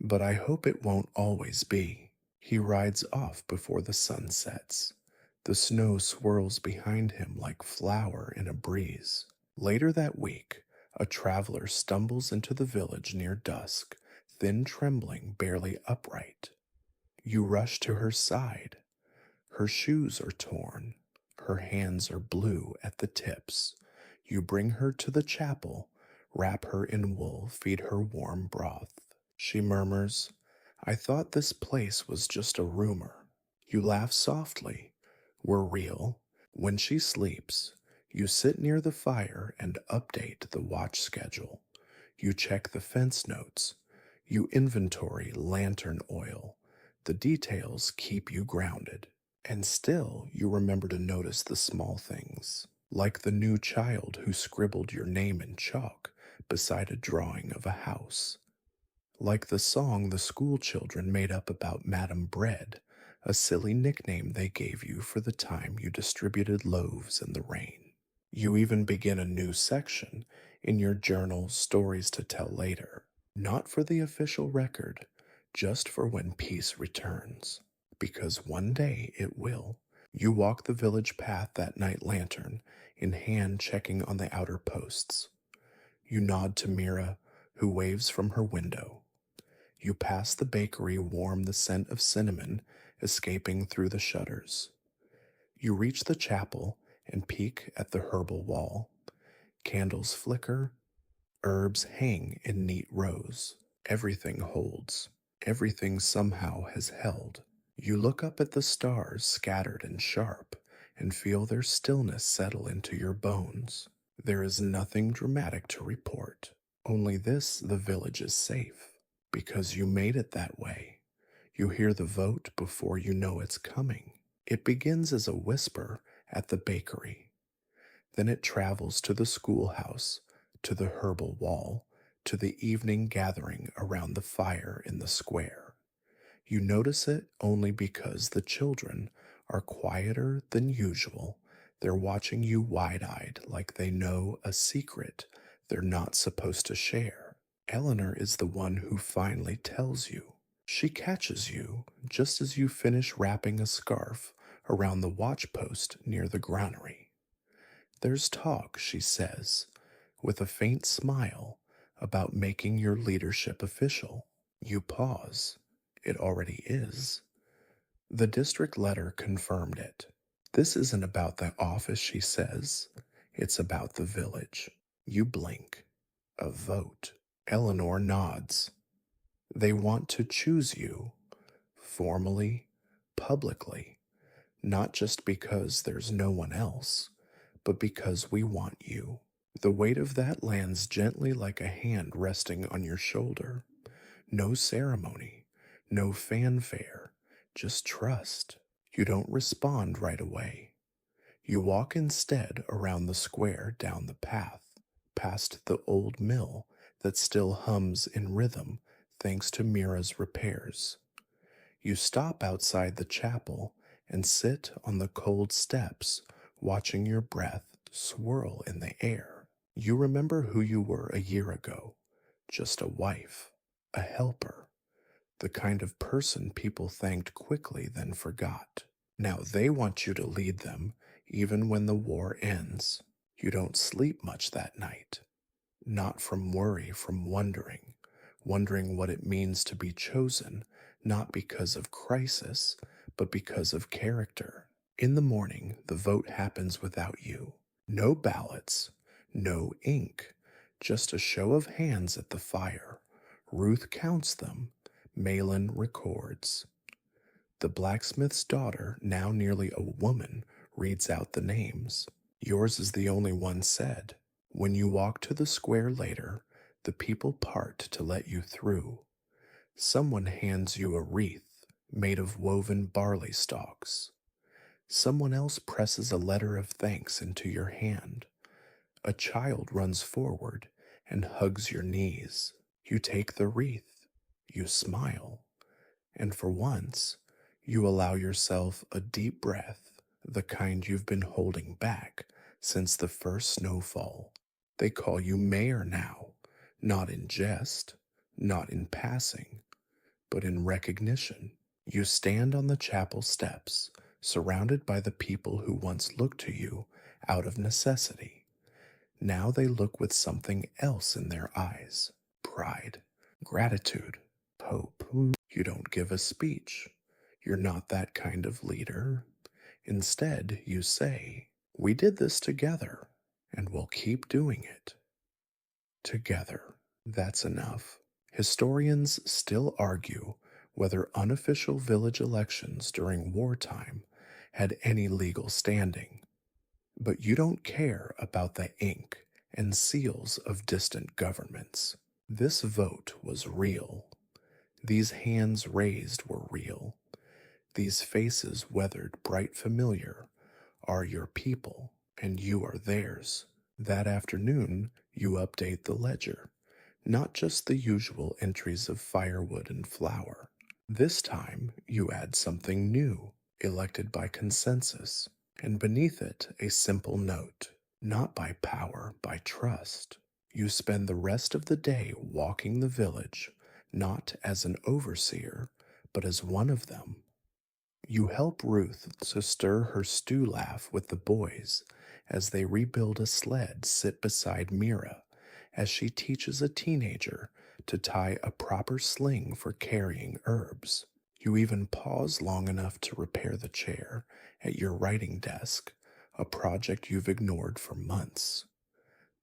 But I hope it won't always be. He rides off before the sun sets. The snow swirls behind him like flour in a breeze. Later that week, a traveler stumbles into the village near dusk, thin, trembling, barely upright. You rush to her side. Her shoes are torn. Her hands are blue at the tips. You bring her to the chapel, wrap her in wool, feed her warm broth. She murmurs, I thought this place was just a rumor. You laugh softly. We're real. When she sleeps, you sit near the fire and update the watch schedule. You check the fence notes. You inventory lantern oil. The details keep you grounded. And still, you remember to notice the small things, like the new child who scribbled your name in chalk beside a drawing of a house, like the song the school children made up about Madame Bread, a silly nickname they gave you for the time you distributed loaves in the rain. You even begin a new section in your journal, stories to tell later, not for the official record, just for when peace returns. Because one day it will. You walk the village path that night, lantern in hand, checking on the outer posts. You nod to Mira, who waves from her window. You pass the bakery, warm, the scent of cinnamon escaping through the shutters. You reach the chapel and peek at the herbal wall. Candles flicker, herbs hang in neat rows. Everything holds. Everything somehow has held. You look up at the stars, scattered and sharp, and feel their stillness settle into your bones. There is nothing dramatic to report. Only this: the village is safe, because you made it that way. You hear the vote before you know it's coming. It begins as a whisper at the bakery. Then it travels to the schoolhouse, to the herbal wall, to the evening gathering around the fire in the square. You notice it only because the children are quieter than usual. They're watching you wide-eyed, like they know a secret they're not supposed to share. Eleanor is the one who finally tells you. She catches you just as you finish wrapping a scarf around the watch post near the granary. There's talk, she says, with a faint smile, about making your leadership official. You pause. It already is. The district letter confirmed it. This isn't about the office, she says. It's about the village. You blink. A vote. Eleanor nods. They want to choose you, formally, publicly, not just because there's no one else, but because we want you. The weight of that lands gently like a hand resting on your shoulder. No ceremony, no fanfare, just trust. You don't respond right away. You walk instead around the square down the path, past the old mill that still hums in rhythm thanks to Mira's repairs. You stop outside the chapel and sit on the cold steps, watching your breath swirl in the air. You remember who you were a year ago, just a wife, a helper, the kind of person people thanked quickly then forgot. Now they want you to lead them, even when the war ends. You don't sleep much that night. Not from worry, from wondering what it means to be chosen, not because of crisis, but because of character. In the morning, the vote happens without you. No ballots, no ink, just a show of hands at the fire. Ruth counts them. Malin records. The blacksmith's daughter, now nearly a woman, reads out the names. Yours is the only one said. When you walk to the square later, the people part to let you through. Someone hands you a wreath made of woven barley stalks. Someone else presses a letter of thanks into your hand. A child runs forward and hugs your knees. You take the wreath. You smile. And for once, you allow yourself a deep breath, the kind you've been holding back since the first snowfall. They call you mayor now, not in jest, not in passing, but in recognition. You stand on the chapel steps, surrounded by the people who once looked to you out of necessity. Now they look with something else in their eyes: pride, gratitude, hope. You don't give a speech. You're not that kind of leader. Instead, you say, "We did this together, and we'll keep doing it together." That's enough. Historians still argue whether unofficial village elections during wartime had any legal standing. But you don't care about the ink and seals of distant governments. This vote was real. These hands raised were real. These faces weathered bright familiar are your people, and you are theirs. That afternoon, you update the ledger, not just the usual entries of firewood and flour. This time, you add something new, elected by consensus, and beneath it a simple note: not by power, by trust. You spend the rest of the day walking the village, not as an overseer, but as one of them. You help Ruth to stir her stew laugh with the boys as they rebuild a sled sit beside Mira as she teaches a teenager to tie a proper sling for carrying herbs. You even pause long enough to repair the chair at your writing desk, a project you've ignored for months.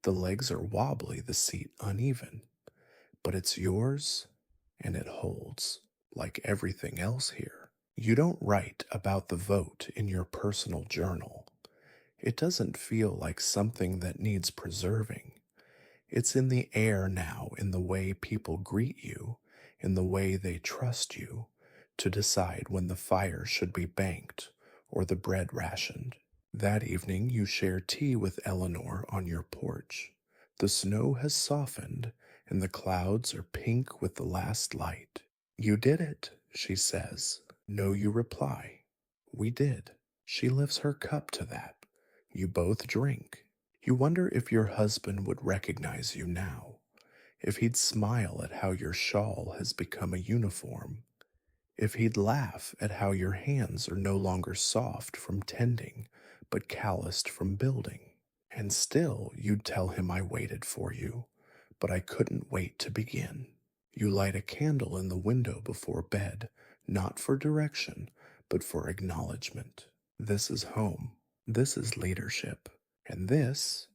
The legs are wobbly, the seat uneven, but it's yours and it holds, like everything else here. You don't write about the vote in your personal journal. It doesn't feel like something that needs preserving. It's in the air now, in the way people greet you, in the way they trust you to decide when the fire should be banked or the bread rationed. That evening, you share tea with Eleanor on your porch. The snow has softened, and the clouds are pink with the last light. "You did it," she says. "No," you reply. "We did." She lifts her cup to that. You both drink. You wonder if your husband would recognize you now, if he'd smile at how your shawl has become a uniform, if he'd laugh at how your hands are no longer soft from tending, but calloused from building. And still, you'd tell him, "I waited for you, but I couldn't wait to begin." You light a candle in the window before bed, not for direction, but for acknowledgement. This is home. This is leadership. And this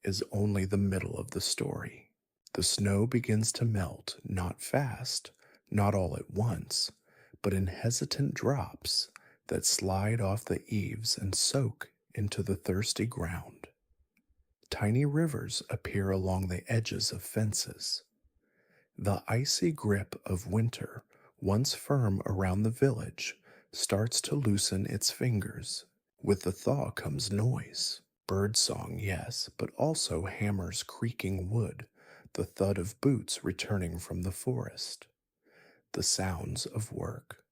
is only the middle of the story. The snow begins to melt, not fast, not all at once, but in hesitant drops that slide off the eaves and soak into the thirsty ground. Tiny rivers appear along the edges of fences. The icy grip of winter, once firm around the village, starts to loosen its fingers. With the thaw comes noise. Bird song, yes, but also hammers creaking wood, the thud of boots returning from the forest, the sounds of work,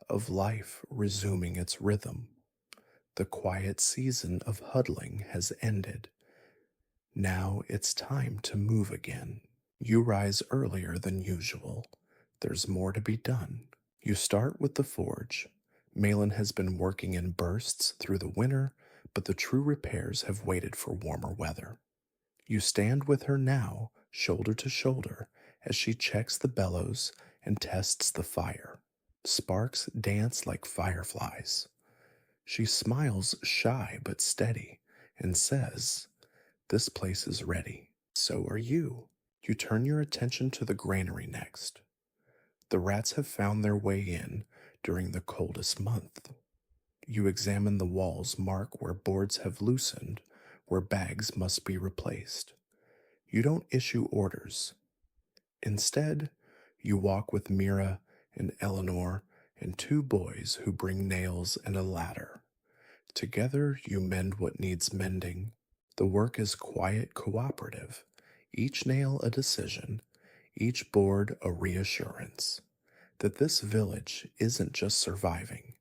of life resuming its rhythm. The quiet season of huddling has ended. Now it's time to move again. You rise earlier than usual. There's more to be done. You start with the forge. Malin has been working in bursts through the winter, but the true repairs have waited for warmer weather. You stand with her now, shoulder to shoulder, as she checks the bellows and tests the fire. Sparks dance like fireflies. She smiles shy but steady and says, "This place is ready. So are you." You turn your attention to the granary next. The rats have found their way in during the coldest month. You examine the walls, mark where boards have loosened, where bags must be replaced. You don't issue orders. Instead, you walk with Mira and Eleanor and two boys who bring nails and a ladder. Together, you mend what needs mending. The work is quiet, cooperative, each nail a decision, each board a reassurance that this village isn't just surviving,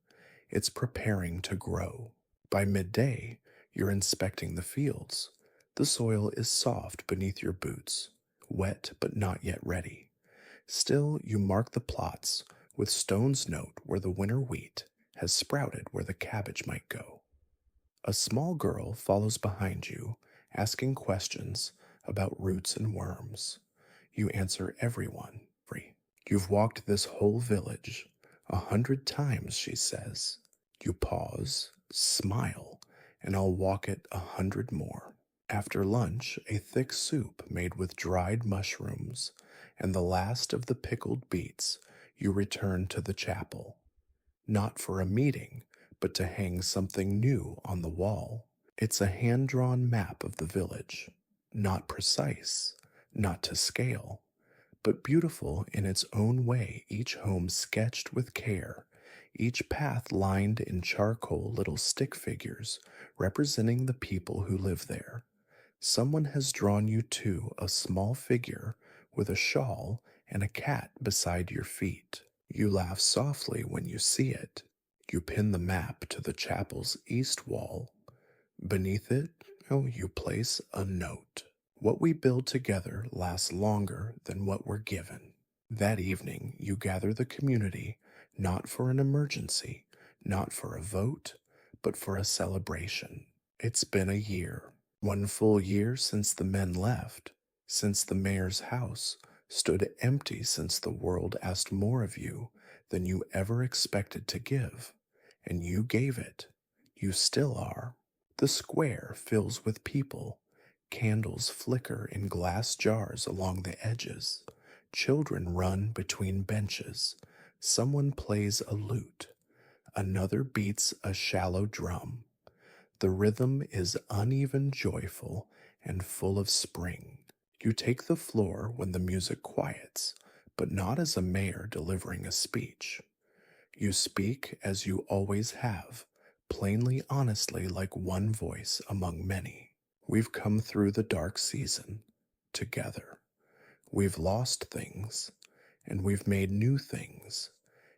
it's preparing to grow. By midday, you're inspecting the fields. The soil is soft beneath your boots, wet but not yet ready. Still, you mark the plots with stones note where the winter wheat has sprouted where the cabbage might go. A small girl follows behind you, asking questions about roots and worms. You answer everyone. Free. You've walked this whole village 100 times, she says. You pause, smile, and I'll walk it 100 more. After lunch, a thick soup made with dried mushrooms and the last of the pickled beets, you return to the chapel. Not for a meeting, but to hang something new on the wall. It's a hand-drawn map of the village. Not precise, not to scale, but beautiful in its own way, each home sketched with care, each path lined in charcoal little stick figures representing the people who live there. Someone has drawn you too a small figure with a shawl and a cat beside your feet. You laugh softly when you see it. You pin the map to the chapel's east wall. Beneath it, you place a note. What we build together lasts longer than what we're given. That evening, you gather the community, not for an emergency, not for a vote, but for a celebration. It's been a year. One full year since the men left, since the mayor's house stood empty, since the world asked more of you than you ever expected to give, and you gave it. You still are. The square fills with people. Candles flicker in glass jars along the edges. Children run between benches. Someone plays a lute. Another beats a shallow drum. The rhythm is uneven, joyful, and full of spring. You take the floor when the music quiets, but not as a mayor delivering a speech. You speak as you always have, plainly, honestly, like one voice among many. We've come through the dark season together. We've lost things, and we've made new things,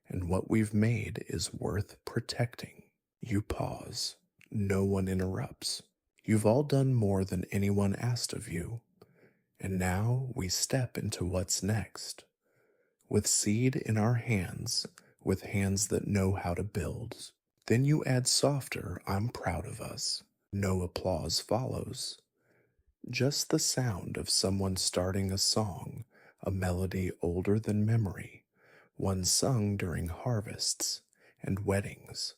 and what we've made is worth protecting. You pause. No one interrupts. You've all done more than anyone asked of you, and now we step into what's next. With seed in our hands, with hands that know how to build. Then you add softer, "I'm proud of us." No applause follows. Just the sound of someone starting a song, a melody older than memory, one sung during harvests and weddings,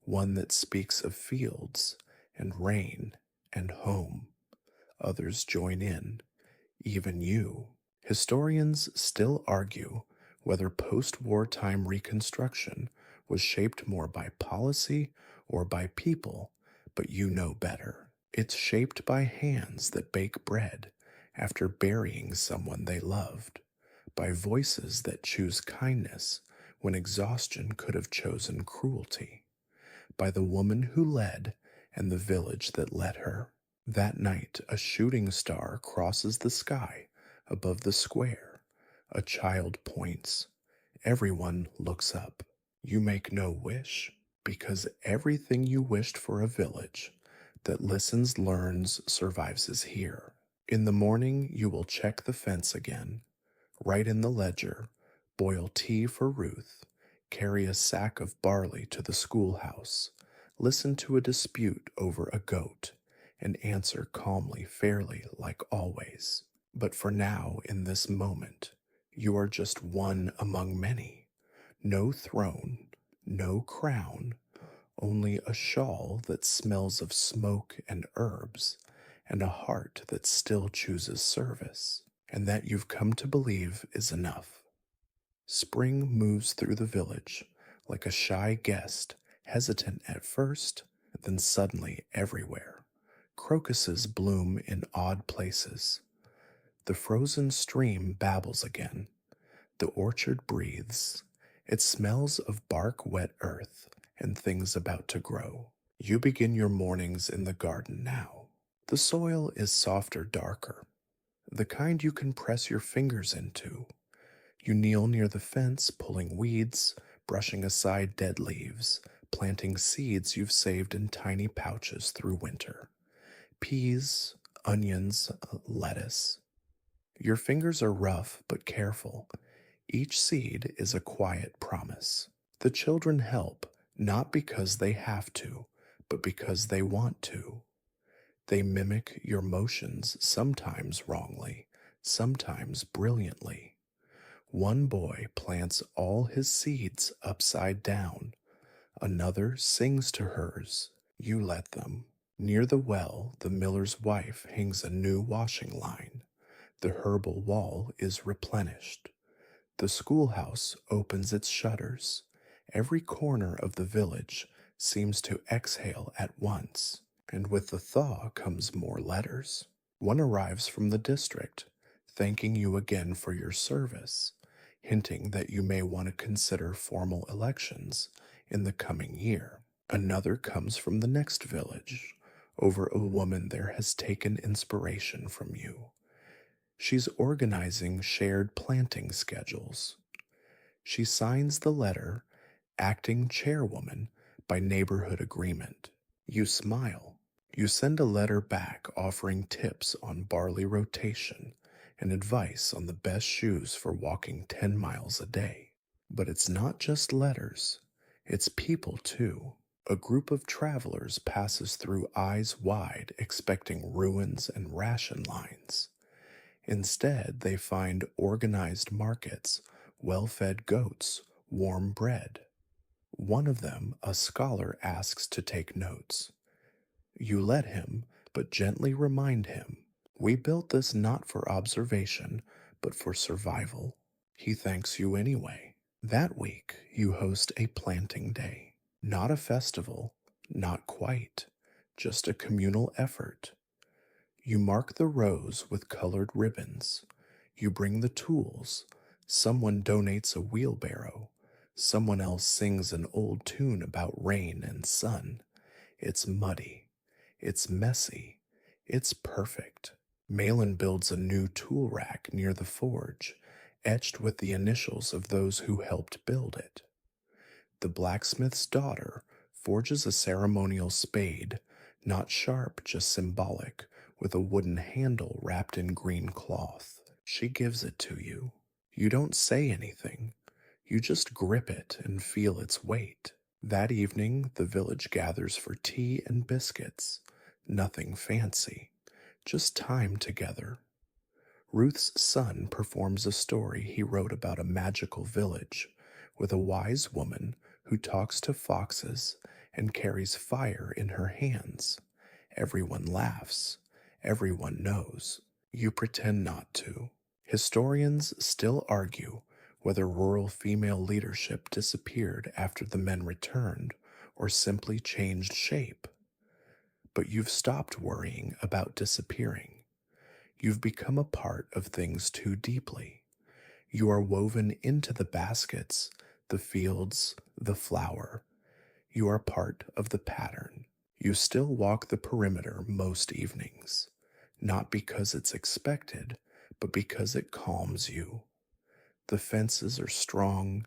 one that speaks of fields and rain and home. Others join in, even you. Historians still argue whether post-wartime reconstruction was shaped more by policy or by people, but you know better. It's shaped by hands that bake bread after burying someone they loved, by voices that choose kindness when exhaustion could have chosen cruelty, by the woman who led and the village that let her. That night, a shooting star crosses the sky above the square. A child points. Everyone looks up. You make no wish, because everything you wished for a village that listens, learns, survives is here. In the morning, you will check the fence again, write in the ledger, boil tea for Ruth, carry a sack of barley to the schoolhouse, listen to a dispute over a goat, and answer calmly, fairly, like always. But for now, in this moment, you are just one among many. No throne, no crown, only a shawl that smells of smoke and herbs, and a heart that still chooses service, and that you've come to believe is enough. Spring moves through the village like a shy guest, hesitant at first, then suddenly everywhere. Crocuses bloom in odd places. The frozen stream babbles again. The orchard breathes. It smells of bark wet earth and things about to grow. You begin your mornings in the garden now. The soil is softer, darker, the kind you can press your fingers into. You kneel near the fence, pulling weeds, brushing aside dead leaves, planting seeds you've saved in tiny pouches through winter. Peas, onions, lettuce. Your fingers are rough but careful. Each seed is a quiet promise. The children help, not because they have to, but because they want to. They mimic your motions, sometimes wrongly, sometimes brilliantly. One boy plants all his seeds upside down. Another sings to hers. You let them. Near the well, the miller's wife hangs a new washing line. The herbal wall is replenished. The schoolhouse opens its shutters. Every corner of the village seems to exhale at once, and with the thaw comes more letters. One arrives from the district, thanking you again for your service, hinting that you may want to consider formal elections in the coming year. Another comes from the next village. Over a woman there has taken inspiration from you. She's organizing shared planting schedules. She signs the letter, acting chairwoman by neighborhood agreement. You smile. You send a letter back offering tips on barley rotation and advice on the best shoes for walking 10 miles a day. But it's not just letters, it's people too. A group of travelers passes through eyes wide, expecting ruins and ration lines. Instead, they find organized markets, well-fed goats, warm bread. One of them, a scholar, asks to take notes. You let him, but gently remind him, we built this not for observation, but for survival. He thanks you anyway. That week, you host a planting day. Not a festival, not quite, just a communal effort. You mark the rows with colored ribbons. You bring the tools. Someone donates a wheelbarrow. Someone else sings an old tune about rain and sun. It's muddy. It's messy. It's perfect. Malin builds a new tool rack near the forge, etched with the initials of those who helped build it. The blacksmith's daughter forges a ceremonial spade, not sharp, just symbolic, with a wooden handle wrapped in green cloth. She gives it to you. You don't say anything. You just grip it and feel its weight. That evening, the village gathers for tea and biscuits. Nothing fancy, just time together. Ruth's son performs a story he wrote about a magical village with a wise woman who talks to foxes and carries fire in her hands. Everyone laughs. Everyone knows. You pretend not to. Historians still argue whether rural female leadership disappeared after the men returned or simply changed shape. but you've stopped worrying about disappearing. You've become a part of things too deeply. You are woven into the baskets, the fields, the flower. You are part of the pattern. You still walk the perimeter most evenings, not because it's expected, but because it calms you. The fences are strong,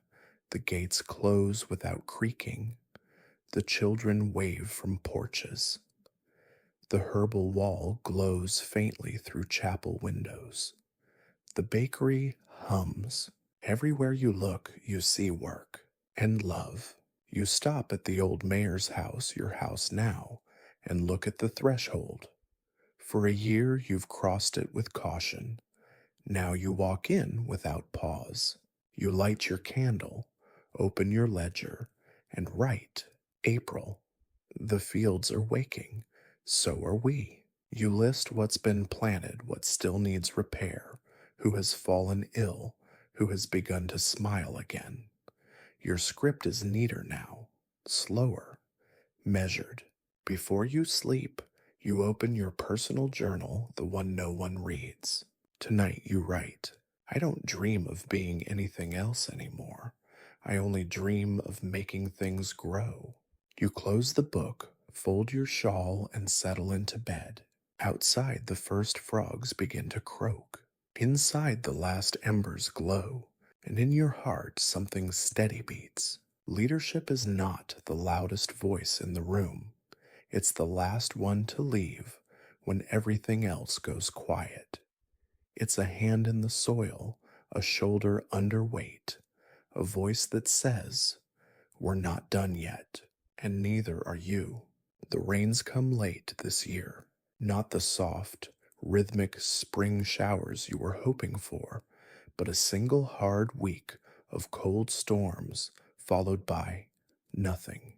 the gates close without creaking, the children wave from porches. The herbal wall glows faintly through chapel windows. The bakery hums. Everywhere you look, you see work and love. You stop at the old mayor's house, your house now, and look at the threshold. For a year, you've crossed it with caution. Now you walk in without pause. You light your candle, open your ledger, and write April. The fields are waking. So are we. You list what's been planted, what still needs repair, who has fallen ill, who has begun to smile again. Your script is neater now, slower, measured. Before you sleep, you open your personal journal, the one no one reads. Tonight you write, I don't dream of being anything else anymore. I only dream of making things grow. You close the book, fold your shawl, and settle into bed. Outside, the first frogs begin to croak. Inside, the last embers glow, and in your heart, something steady beats. Leadership is not the loudest voice in the room. It's the last one to leave when everything else goes quiet. It's a hand in the soil, a shoulder under weight, a voice that says, we're not done yet, and neither are you. The rains come late this year, not the soft, rhythmic spring showers you were hoping for, but a single hard week of cold storms followed by nothing.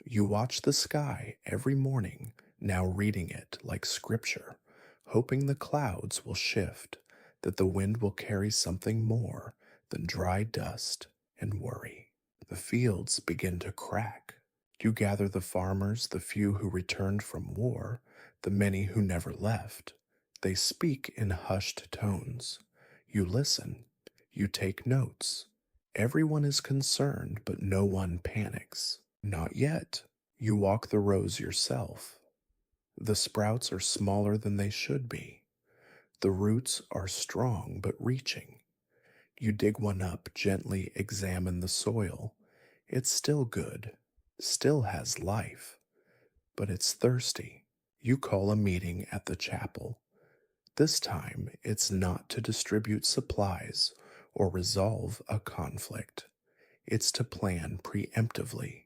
You watch the sky every morning, now reading it like scripture, hoping the clouds will shift, that the wind will carry something more than dry dust and worry. The fields begin to crack. You gather the farmers, the few who returned from war, the many who never left. They speak in hushed tones. You listen. You take notes. Everyone is concerned, but no one panics. Not yet. You walk the rows yourself. The sprouts are smaller than they should be. The roots are strong but reaching. You dig one up, gently examine the soil. It's still good, still has life, but it's thirsty. You call a meeting at the chapel. This time, it's not to distribute supplies or resolve a conflict. It's to plan preemptively,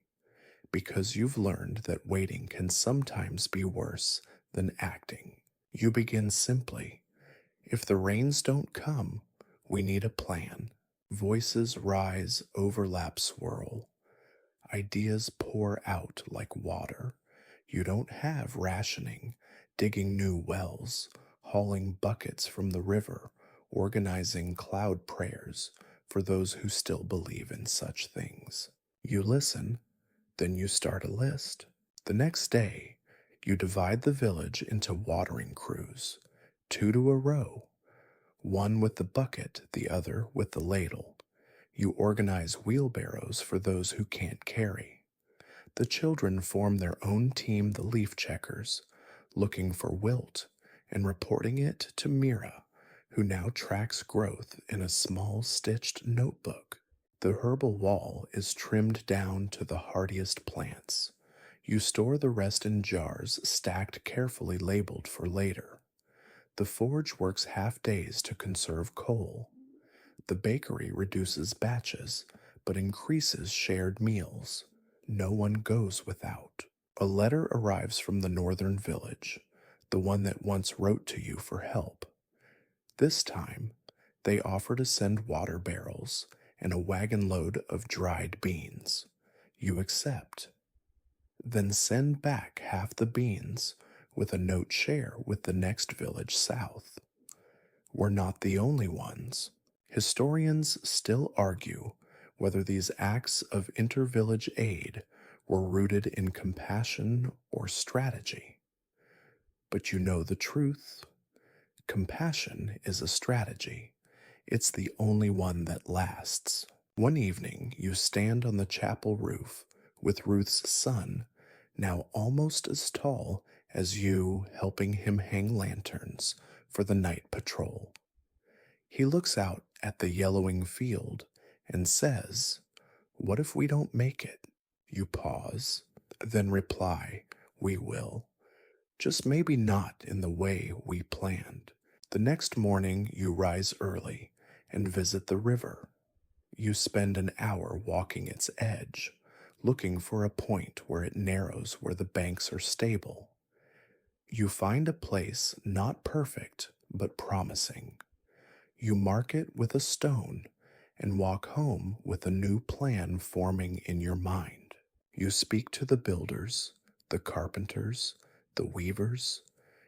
because you've learned that waiting can sometimes be worse than acting. You begin simply. If the rains don't come, we need a plan. Voices rise, overlap, swirl. Ideas pour out like water. You don't have rationing, digging new wells, hauling buckets from the river, organizing cloud prayers for those who still believe in such things. You listen, then you start a list. The next day, you divide the village into watering crews, 2 to a row, one with the bucket, the other with the ladle. You organize wheelbarrows for those who can't carry. The children form their own team, the leaf checkers, looking for wilt and reporting it to Mira, who now tracks growth in a small stitched notebook. The herbal wall is trimmed down to the hardiest plants. You store the rest in jars stacked carefully labeled for later. The forge works half days to conserve coal. The bakery reduces batches, but increases shared meals. No one goes without. A letter arrives from the northern village, the one that once wrote to you for help. This time, they offer to send water barrels and a wagon load of dried beans. You accept. Then send back half the beans with a note share with the next village south. We're not the only ones. Historians still argue whether these acts of intervillage aid were rooted in compassion or strategy. But you know the truth. Compassion is a strategy. It's the only one that lasts. One evening, you stand on the chapel roof with Ruth's son, now almost as tall as you, helping him hang lanterns for the night patrol. He looks out at the yellowing field and says, "What if we don't make it?" You pause, then reply, "We will. Just maybe not in the way we planned." The next morning, you rise early and visit the river. You spend an hour walking its edge, looking for a point where it narrows where the banks are stable. You find a place not perfect but promising. You mark it with a stone and walk home with a new plan forming in your mind. You speak to the builders, the carpenters, the weavers.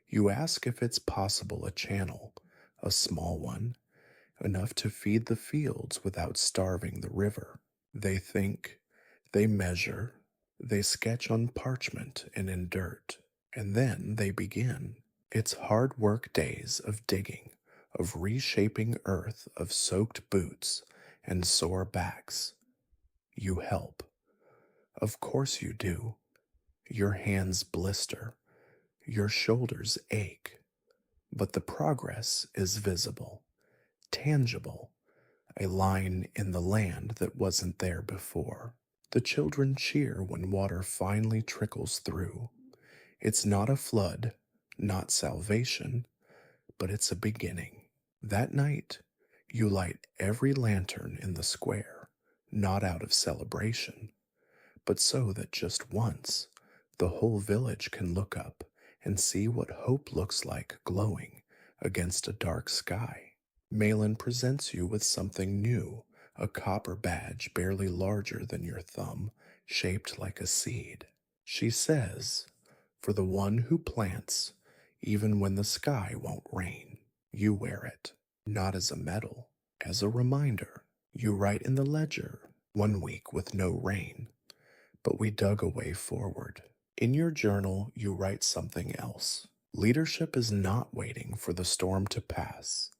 You ask if it's possible a channel, a small one, enough to feed the fields without starving the river. They think, they measure, they sketch on parchment and in dirt, and then they begin. It's hard work days of digging, of reshaping earth, of soaked boots and sore backs. You help. Of course you do. Your hands blister, your shoulders ache, but the progress is visible, tangible, a line in the land that wasn't there before. The children cheer when water finally trickles through. It's not a flood, not salvation, but it's a beginning. That night, you light every lantern in the square, not out of celebration, but so that just once, the whole village can look up and see what hope looks like glowing against a dark sky. Malin presents you with something new, a copper badge barely larger than your thumb, shaped like a seed. She says, "For the one who plants, even when the sky won't rain." You wear it, not as a medal, as a reminder. You write in the ledger, "1 week with no rain, but we dug a way forward." In your journal, you write something else. Leadership is not waiting for the storm to pass.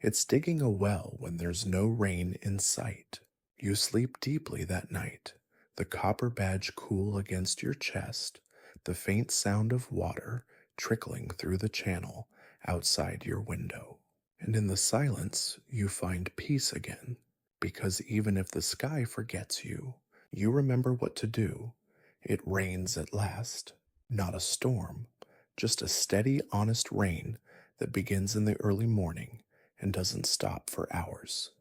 It's digging a well when there's no rain in sight. You sleep deeply that night, the copper badge cool against your chest, the faint sound of water trickling through the channel outside your window. And in the silence, you find peace again, because even if the sky forgets you, you remember what to do. It rains at last, not a storm, just a steady, honest rain that begins in the early morning and doesn't stop for hours.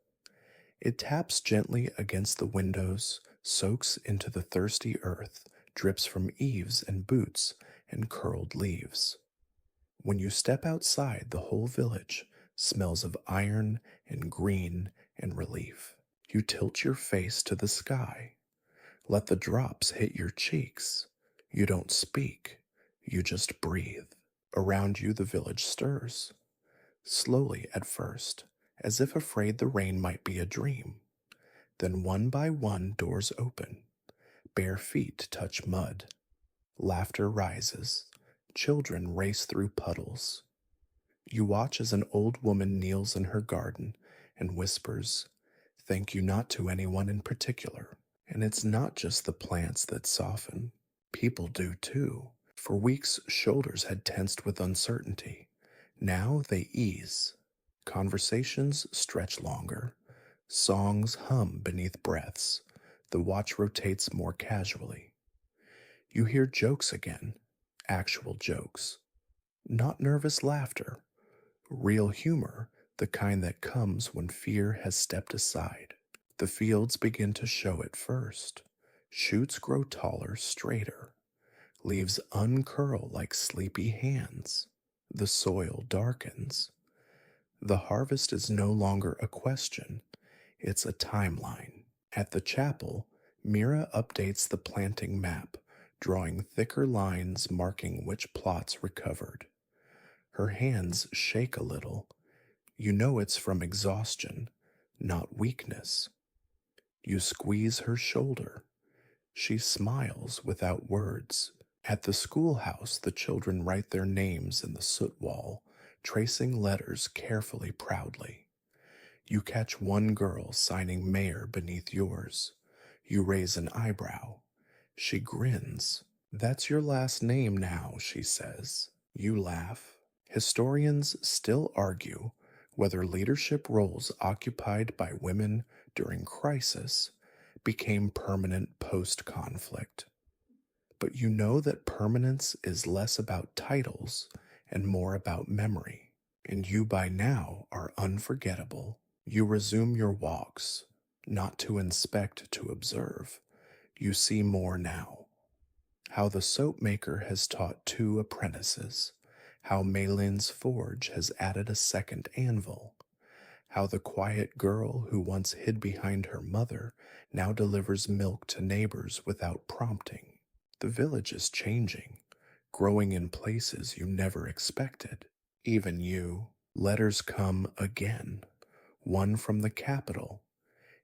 It taps gently against the windows, soaks into the thirsty earth, drips from eaves and boots and curled leaves. When you step outside, the whole village smells of iron and green and relief. You tilt your face to the sky. Let the drops hit your cheeks. You don't speak, you just breathe. Around you, the village stirs. Slowly at first, as if afraid the rain might be a dream. Then one by one doors open. Bare feet touch mud. Laughter rises. Children race through puddles. You watch as an old woman kneels in her garden and whispers, "Thank you not to anyone in particular." And it's not just the plants that soften. People do too. For weeks, shoulders had tensed with uncertainty. Now they ease. Conversations stretch longer. Songs hum beneath breaths. The watch rotates more casually. You hear jokes again, actual jokes. Not nervous laughter. Real humor, the kind that comes when fear has stepped aside. The fields begin to show it first. Shoots grow taller, straighter. Leaves uncurl like sleepy hands. The soil darkens. The harvest is no longer a question, it's a timeline. At the chapel, Mira updates the planting map, drawing thicker lines marking which plots recovered. Her hands shake a little. You know it's from exhaustion, not weakness. You squeeze her shoulder. She smiles without words. At the schoolhouse, the children write their names in the soot wall, tracing letters carefully, proudly. You catch one girl signing mayor beneath yours. You raise an eyebrow. She grins. That's your last name now, she says. You laugh. Historians still argue whether leadership roles occupied by women during crisis became permanent post conflict. But you know that permanence is less about titles and more about memory, and you by now are unforgettable. You resume your walks, not to inspect, to observe. You see more now. How the soap maker has taught two apprentices, how Malin's forge has added a second anvil, how the quiet girl who once hid behind her mother now delivers milk to neighbors without prompting. The village is changing, growing in places you never expected. Even you. Letters come again, one from the capital.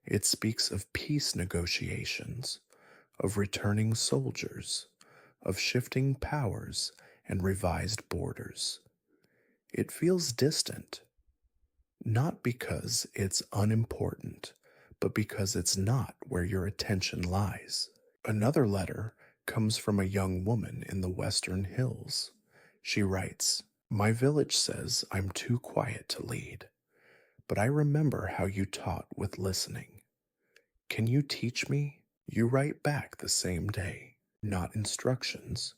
It speaks of peace negotiations, of returning soldiers, of shifting powers and revised borders. It feels distant, not because it's unimportant, but because it's not where your attention lies. Another letter comes from a young woman in the western hills. She writes, "My village says I'm too quiet to lead, but I remember how you taught with listening. Can you teach me?" You write back the same day. Not instructions,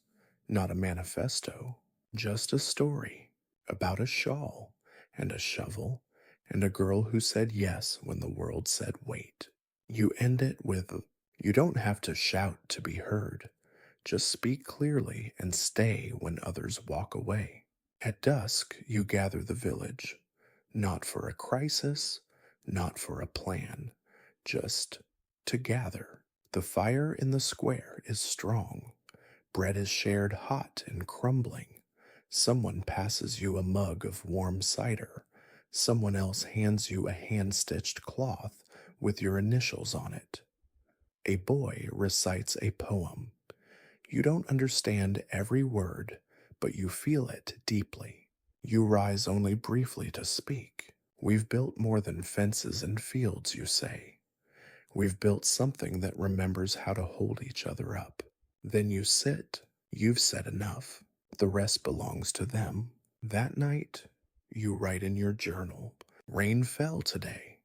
not a manifesto, just a story about a shawl and a shovel and a girl who said yes when the world said wait. You end it with, "You don't have to shout to be heard. Just speak clearly and stay when others walk away." At dusk, you gather the village, not for a crisis, not for a plan, just to gather. The fire in the square is strong. Bread is shared hot and crumbling. Someone passes you a mug of warm cider. Someone else hands you a hand-stitched cloth with your initials on it. A boy recites a poem. You don't understand every word, but you feel it deeply. You rise only briefly to speak. "We've built more than fences and fields," you say. "We've built something that remembers how to hold each other up." Then you sit. You've said enough. The rest belongs to them. That night, you write in your journal, "Rain fell today.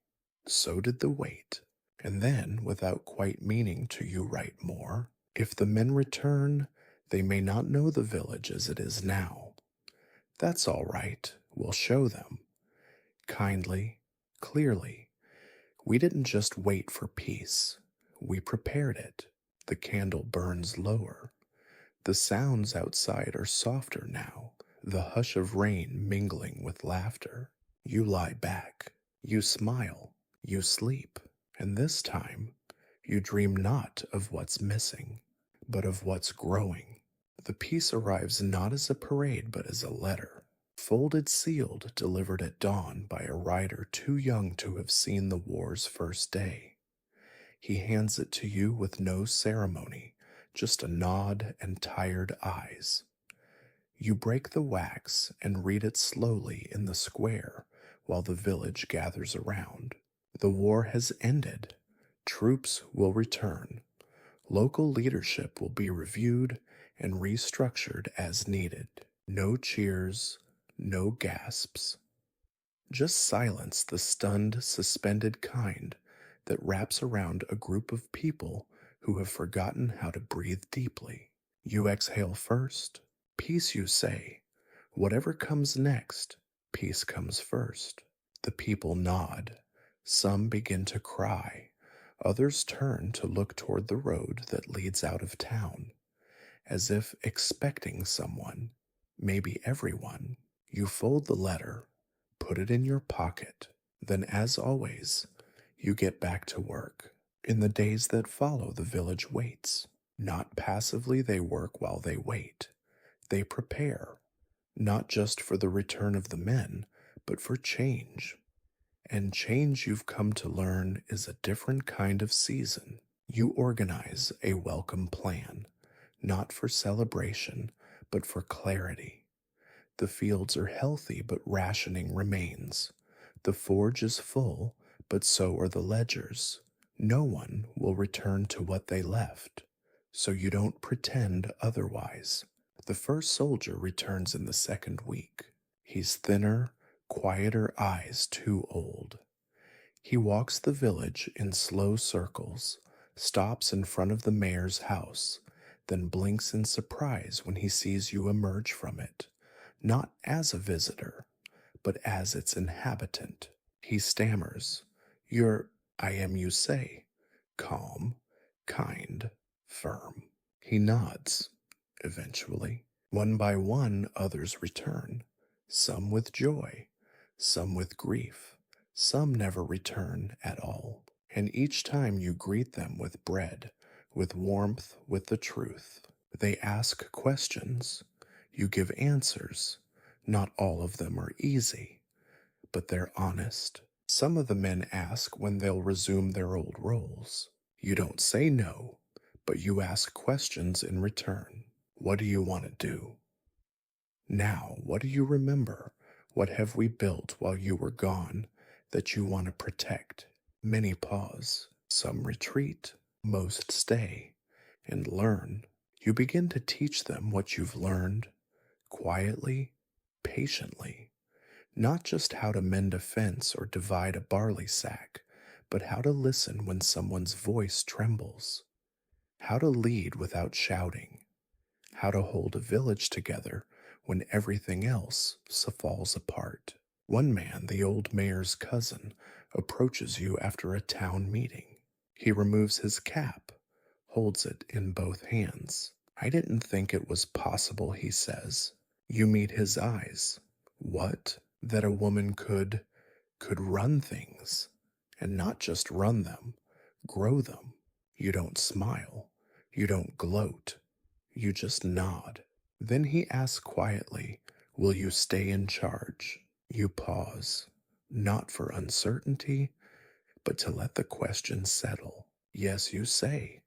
So did the weight." And then, without quite meaning to, you write more. "If the men return, they may not know the village as it is now. That's all right. We'll show them. Kindly, clearly. We didn't just wait for peace. We prepared it." The candle burns lower. The sounds outside are softer now, the hush of rain mingling with laughter. You lie back. You smile. You sleep. And this time, you dream not of what's missing, but of what's growing. The peace arrives not as a parade, but as a letter. Folded, sealed, delivered at dawn by a rider too young to have seen the war's first day. He hands it to you with no ceremony, just a nod and tired eyes. You break the wax and read it slowly in the square while the village gathers around. The war has ended. Troops will return. Local leadership will be reviewed and restructured as needed. No cheers, no gasps. Just silence, the stunned, suspended kind that wraps around a group of people who have forgotten how to breathe deeply. You exhale first. Peace, you say. Whatever comes next, peace comes first. The people nod. Some begin to cry. Others turn to look toward the road that leads out of town, as if expecting someone, maybe everyone. You fold the letter, put it in your pocket, then, as always, you get back to work. In the days that follow, the village waits. Not passively, they work while they wait. They prepare, not just for the return of the men, but for change. And change, you've come to learn, is a different kind of season. You organize a welcome plan, not for celebration, but for clarity. The fields are healthy, but rationing remains. The forge is full, but so are the ledgers. No one will return to what they left, so you don't pretend otherwise. The first soldier returns in the second week. He's thinner, quieter eyes too old. He walks the village in slow circles, stops in front of the mayor's house, then blinks in surprise when he sees you emerge from it, not as a visitor, but as its inhabitant. He stammers, "You're, I am, you say," calm, kind, firm. He nods, eventually. One by one, others return, some with joy, some with grief, some never return at all. And each time you greet them with bread, with warmth, with the truth. They ask questions, you give answers. Not all of them are easy, but they're honest. Some of the men ask when they'll resume their old roles. You don't say no, but you ask questions in return. What do you want to do? Now, what do you remember? What have we built while you were gone that you want to protect? Many pause, some retreat, most stay and learn. You begin to teach them what you've learned, quietly, patiently. Not just how to mend a fence or divide a barley sack, but how to listen when someone's voice trembles, how to lead without shouting, how to hold a village together when everything else falls apart. One man, the old mayor's cousin, approaches you after a town meeting. He removes his cap, holds it in both hands. "I didn't think it was possible," he says. You meet his eyes. What? That a woman could run things, and not just run them, grow them. You don't smile. You don't gloat. You just nod. Then he asks quietly, "Will you stay in charge?" You pause, not for uncertainty, but to let the question settle. Yes, you say,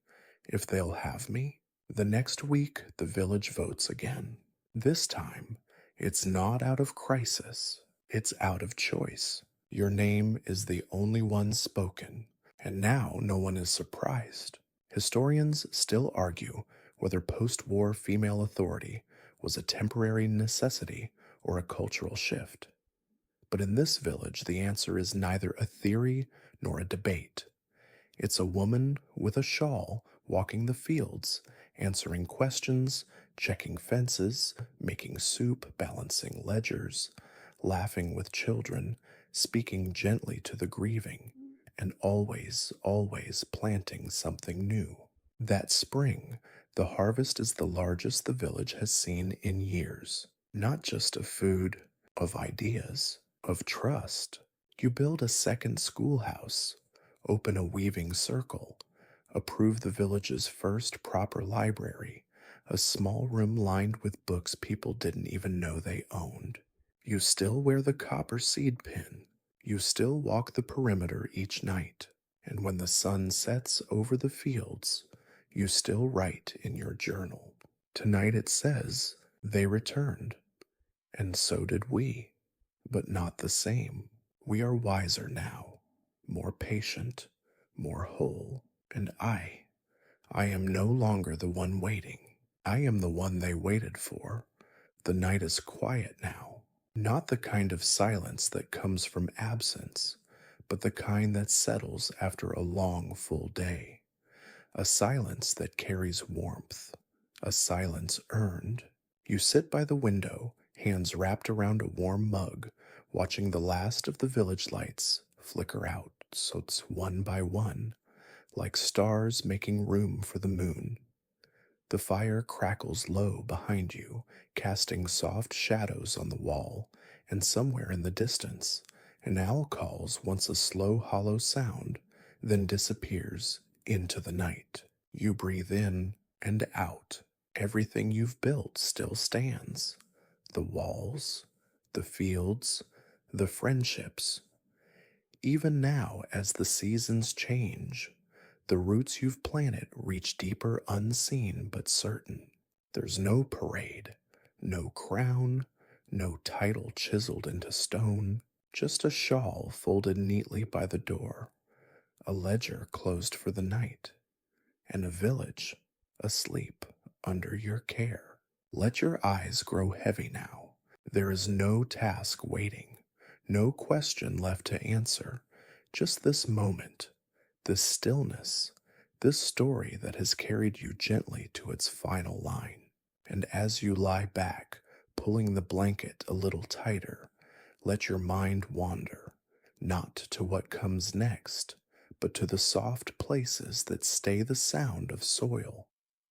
"If they'll have me." The next week, the village votes again. This time, it's not out of crisis, it's out of choice. Your name is the only one spoken, and now no one is surprised. Historians still argue whether post war female authority was a temporary necessity or a cultural shift. But in this village, the answer is neither a theory nor a debate. It's a woman with a shawl walking the fields, answering questions, checking fences, making soup, balancing ledgers, laughing with children, speaking gently to the grieving, and always, always planting something new. That spring, the harvest is the largest the village has seen in years. Not just of food, of ideas, of trust. You build a second schoolhouse, open a weaving circle, approve the village's first proper library, a small room lined with books people didn't even know they owned. You still wear the copper seed pin. You still walk the perimeter each night. And when the sun sets over the fields, you still write in your journal. Tonight it says, "They returned, and so did we, but not the same. We are wiser now, more patient, more whole, and I am no longer the one waiting. I am the one they waited for. The night is quiet now, not the kind of silence that comes from absence, but the kind that settles after a long, full day. A silence that carries warmth, a silence earned. You sit by the window, hands wrapped around a warm mug, watching the last of the village lights flicker out, so it's one by one, like stars making room for the moon. The fire crackles low behind you, casting soft shadows on the wall, and somewhere in the distance, an owl calls once a slow, hollow sound, then disappears into the night. You breathe in and out. Everything you've built still stands. The walls, the fields, the friendships. Even now, as the seasons change, The roots you've planted reach deeper, unseen but certain. There's no parade, no crown, no title chiseled into stone, just a shawl folded neatly by the door, a ledger closed for the night, and a village asleep under your care. Let your eyes grow heavy now. There is no task waiting, no question left to answer, just this moment, this stillness, this story that has carried you gently to its final line. And as you lie back, pulling the blanket a little tighter, let your mind wander, not to what comes next, but to the soft places that stay the sound of soil,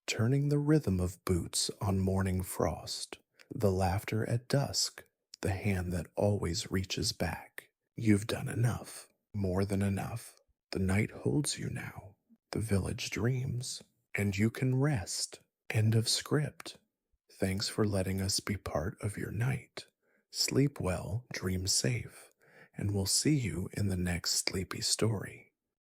turning the rhythm of boots on morning frost, the laughter at dusk, the hand that always reaches back. You've done enough, more than enough. The night holds you now, the village dreams, and you can rest. End of script. Thanks for letting us be part of your night. Sleep well, dream safe, and we'll see you in the next sleepy story.